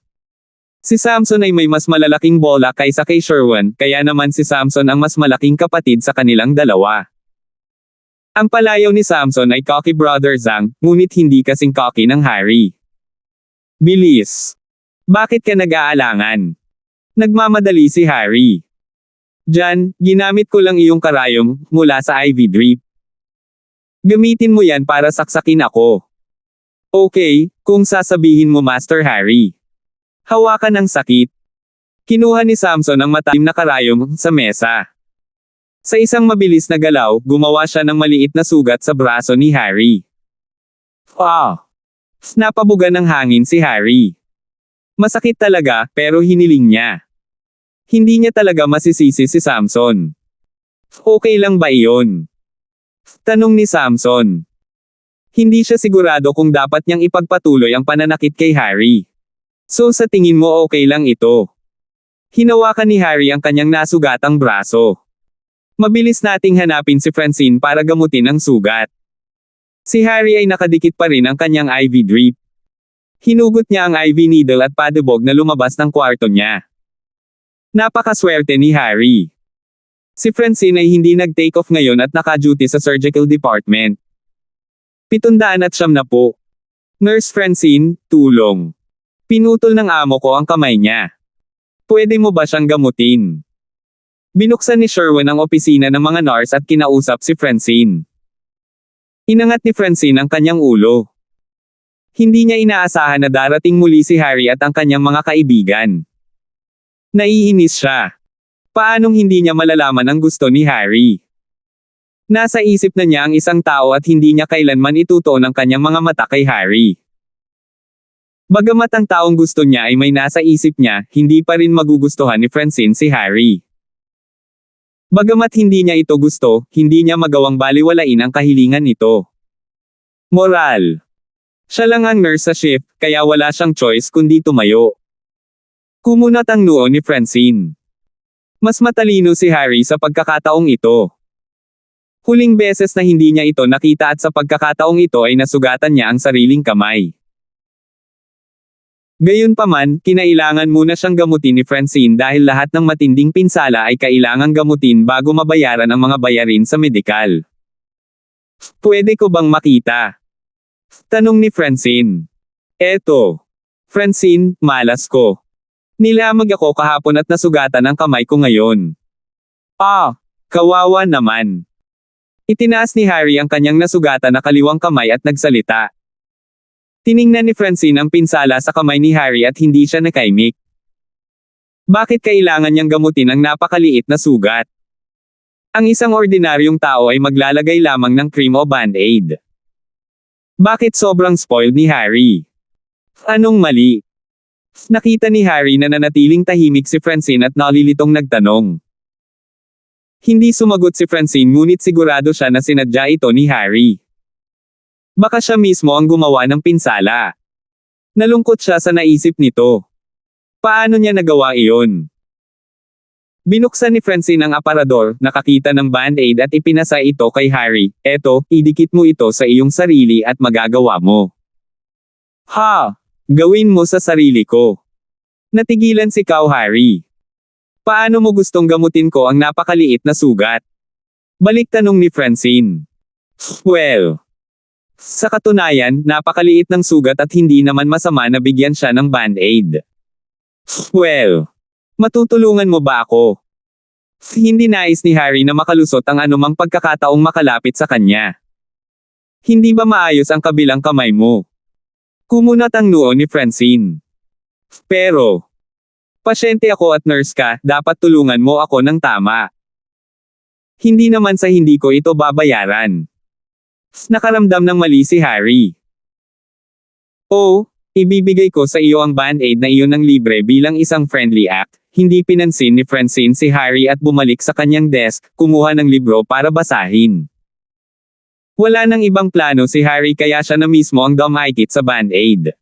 Si Samson ay may mas malalaking bola kaysa kay Sherwan, kaya naman si Samson ang mas malaking kapatid sa kanilang dalawa. Ang palayaw ni Samson ay cocky brother Zhang, ngunit hindi kasing cocky ng Harry. Bilis. Bakit ka nag-aalangan? Nagmamadali si Harry. Diyan, ginamit ko lang iyong karayom, mula sa Ivy Drip. Gamitin mo yan para saksakin ako. Okay, kung sasabihin mo Master Harry. Hawakan ang sakit. Kinuha ni Samson ang matalim na karayom sa mesa. Sa isang mabilis na galaw, gumawa siya ng maliit na sugat sa braso ni Harry. Napabuga ng hangin si Harry. Masakit talaga, pero hiniling niya. Hindi niya talaga masisisi si Samson. Okay lang ba iyon? Tanong ni Samson. Hindi siya sigurado kung dapat niyang ipagpatuloy ang pananakit kay Harry. So sa tingin mo okay lang ito? Hinawakan ni Harry ang kanyang nasugatang braso. Mabilis nating hanapin si Francine para gamutin ang sugat. Si Harry ay nakadikit pa rin ang kanyang IV drip. Hinugot niya ang IV needle at padubog na lumabas ng kwarto niya. Napakaswerte ni Harry. Si Francine ay hindi nag-take off ngayon at naka-duty sa surgical department. 700 na po. Nurse Francine, tulong. Pinutol ng amo ko ang kamay niya. Pwede mo ba siyang gamutin? Binuksan ni Sherwan ang opisina ng mga nurse at kinausap si Francine. Inangat ni Francine ang kanyang ulo. Hindi niya inaasahan na darating muli si Harry at ang kanyang mga kaibigan. Naiinis siya. Paanong hindi niya malalaman ang gusto ni Harry? Nasa isip na niya ang isang tao at hindi niya kailanman itutuon ang kanyang mga mata kay Harry. Bagamat ang taong gusto niya ay may nasa isip niya, hindi pa rin magugustuhan ni Francine si Harry. Bagamat hindi niya ito gusto, hindi niya magawang baliwalain ang kahilingan nito. Moral. Siya lang ang nurse sa shift, kaya wala siyang choice kundi tumayo. Kumunat ang noo ni Francine. Mas matalino si Harry sa pagkakataong ito. Huling beses na hindi niya ito nakita at sa pagkakataong ito ay nasugatan niya ang sariling kamay. Gayunpaman, kinailangan muna siyang gamutin ni Francine dahil lahat ng matinding pinsala ay kailangang gamutin bago mabayaran ang mga bayarin sa medikal. Pwede ko bang makita? Tanong ni Francine. Eto. Francine, malas ko. Nilamag ako kahapon at nasugatan ang kamay ko ngayon. Kawawa naman. Itinaas ni Harry ang kanyang nasugatan na kaliwang kamay at nagsalita. Tiningnan ni Francine ang pinsala sa kamay ni Harry at hindi siya nakaimik. Bakit kailangan niyang gamutin ang napakaliit na sugat? Ang isang ordinaryong tao ay maglalagay lamang ng cream o band-aid. Bakit sobrang spoiled ni Harry? Anong mali? Nakita ni Harry na nanatiling tahimik si Francine at nalilitong nagtanong. Hindi sumagot si Francine ngunit sigurado siya na sinadya ito ni Harry. Baka siya mismo ang gumawa ng pinsala. Nalungkot siya sa naisip nito. Paano niya nagawa iyon? Binuksan ni Francine ang aparador, nakakita ng band-aid at ipinasa ito kay Harry. Eto, idikit mo ito sa iyong sarili at magagawa mo. Gawin mo sa sarili ko. Natigilan si Harry. Paano mo gustong gamutin ko ang napakaliit na sugat? Balik tanong ni Francine. Well. Sa katunayan, napakaliit ng sugat at hindi naman masama na bigyan siya ng band-aid. Well. Matutulungan mo ba ako? Hindi nais ni Harry na makalusot ang anumang pagkakataong makalapit sa kanya. Hindi ba maayos ang kabilang kamay mo? Kumunat ang noo ni Francine. Pero, pasyente ako at nurse ka, dapat tulungan mo ako ng tama. Hindi naman sa hindi ko ito babayaran. Nakaramdam ng mali si Harry. Oh, ibibigay ko sa iyo ang band-aid na iyon ng libre bilang isang friendly act. Hindi pinansin ni Francine si Harry at bumalik sa kanyang desk, kumuha ng libro para basahin. Wala nang ibang plano si Harry kaya siya na mismo ang dumikit sa band-aid.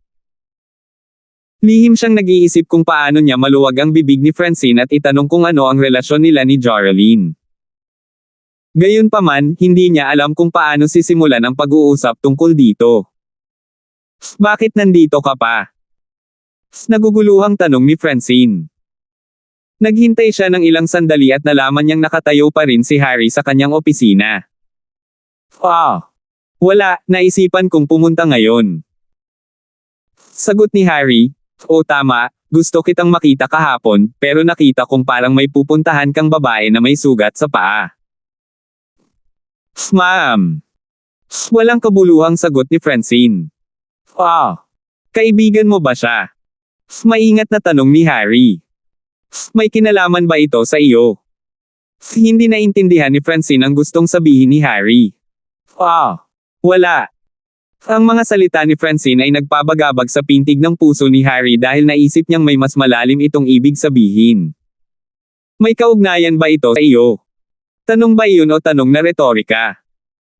Lihim siyang nag-iisip kung paano niya maluwag ang bibig ni Francine at itanong kung ano ang relasyon nila ni Joralyn. Gayunpaman, hindi niya alam kung paano sisimulan ang pag-uusap tungkol dito. Bakit nandito ka pa? Naguguluhang tanong ni Francine. Naghintay siya ng ilang sandali at nalaman niyang nakatayo pa rin si Harry sa kanyang opisina. Wala, naisipan kong pumunta ngayon. Sagot ni Harry, tama, gusto kitang makita kahapon, pero nakita kong parang may pupuntahan kang babae na may sugat sa paa. Ma'am. Walang kabuluhang sagot ni Francine. Kaibigan mo ba siya? Maingat na tanong ni Harry. May kinalaman ba ito sa iyo? Hindi naintindihan ni Francine ang gustong sabihin ni Harry. Wala. Ang mga salita ni Francine ay nagpabagabag sa pintig ng puso ni Harry dahil naisip niyang may mas malalim itong ibig sabihin. May kaugnayan ba ito sa iyo? Tanong ba iyon o tanong na retorika?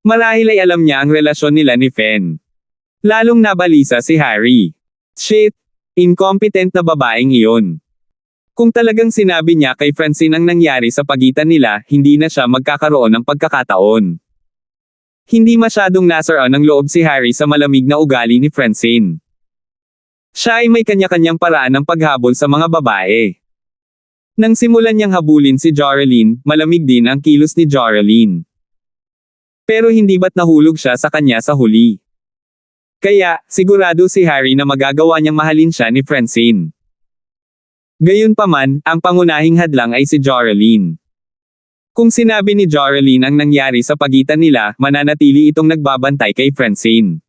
Marahil ay alam niya ang relasyon nila ni Fen. Lalong nabalisa si Harry. Shit! Incompetent na babaeng iyon. Kung talagang sinabi niya kay Francine ang nangyari sa pagitan nila, hindi na siya magkakaroon ng pagkakataon. Hindi masyadong nasaraan ng loob si Harry sa malamig na ugali ni Francine. Siya ay may kanya-kanyang paraan ng paghabol sa mga babae. Nang simulan niyang habulin si Joralyn, malamig din ang kilos ni Joralyn. Pero hindi ba't nahulog siya sa kanya sa huli? Kaya, sigurado si Harry na magagawa niyang mahalin siya ni Francine. Gayunpaman, ang pangunahing hadlang ay si Joralyn. Kung sinabi ni Joralyn ang nangyari sa pagitan nila, mananatili itong nagbabantay kay Francine.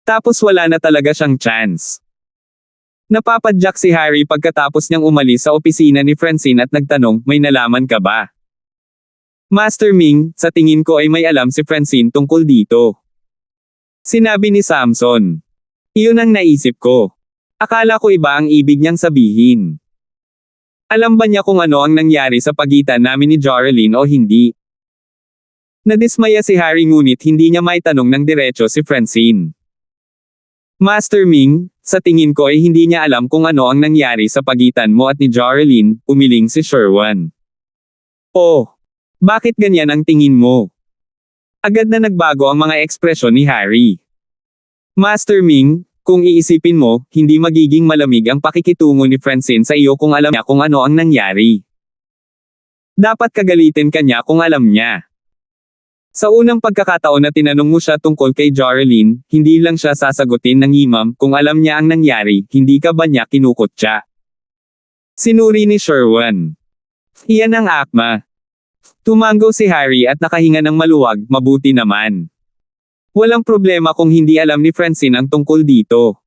Tapos wala na talaga siyang chance. Napapadyak si Harry pagkatapos niyang umalis sa opisina ni Francine at nagtanong, may nalaman ka ba? Master Ming, sa tingin ko ay may alam si Francine tungkol dito. Sinabi ni Samson. Iyon ang naisip ko. Akala ko iba ang ibig niyang sabihin. Alam ba niya kung ano ang nangyari sa pagitan namin ni Joralyn o hindi? Nadismaya si Harry ngunit hindi niya maitanong ng diretso si Francine. Master Ming, sa tingin ko ay hindi niya alam kung ano ang nangyari sa pagitan mo at ni Joralyn, umiling si Sherwan. Bakit ganyan ang tingin mo? Agad na nagbago ang mga ekspresyon ni Harry. Master Ming, kung iisipin mo, hindi magiging malamig ang pakikitungo ni Francine sa iyo kung alam niya kung ano ang nangyari. Dapat kagalitin ka niya kung alam niya. Sa unang pagkakataon na tinanong mo siya tungkol kay Joralyn, hindi lang siya sasagutin ng imam kung alam niya ang nangyari, hindi ka ba niya kinukutya? Sinuri ni Sherwan. Iyan ang akma. Tumango si Harry at nakahinga ng maluwag, mabuti naman. Walang problema kung hindi alam ni Francine ang tungkol dito.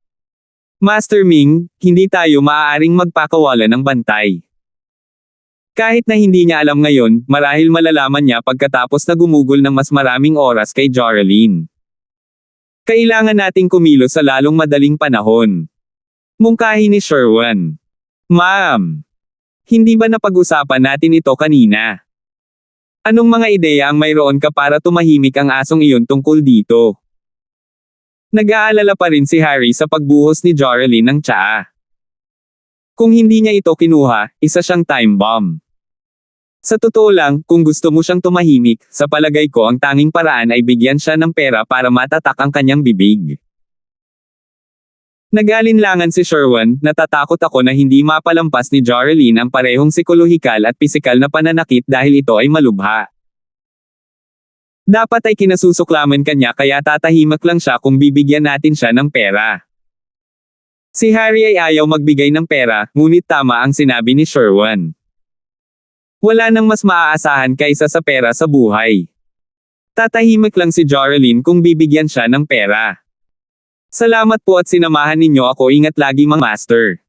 Master Ming, hindi tayo maaaring magpakawalan ng bantay. Kahit na hindi niya alam ngayon, marahil malalaman niya pagkatapos na gumugol ng mas maraming oras kay Joralyn. Kailangan nating kumilos sa lalong madaling panahon. Mungkahi ni Sherwan. Ma'am, hindi ba napag-usapan natin ito kanina? Anong mga ideya ang mayroon ka para tumahimik ang asong iyon tungkol dito? Nag-aalala pa rin si Harry sa pagbuhos ni Joralyn ng tsaa. Kung hindi niya ito kinuha, isa siyang time bomb. Sa totoo lang, kung gusto mo siyang tumahimik, sa palagay ko ang tanging paraan ay bigyan siya ng pera para matatak ang kanyang bibig. Nag-alinlangan si Sherwan, natatakot ako na hindi mapalampas ni Joralyn ang parehong psikolohikal at pisikal na pananakit dahil ito ay malubha. Dapat ay kinasusuklaman kanya kaya tatahimak lang siya kung bibigyan natin siya ng pera. Si Harry ay ayaw magbigay ng pera, ngunit tama ang sinabi ni Sherwan. Wala nang mas maaasahan kaysa sa pera sa buhay. Tatahimik lang si Joralyn kung bibigyan siya ng pera. Salamat po at sinamahan ninyo ako, ingat lagi mga master.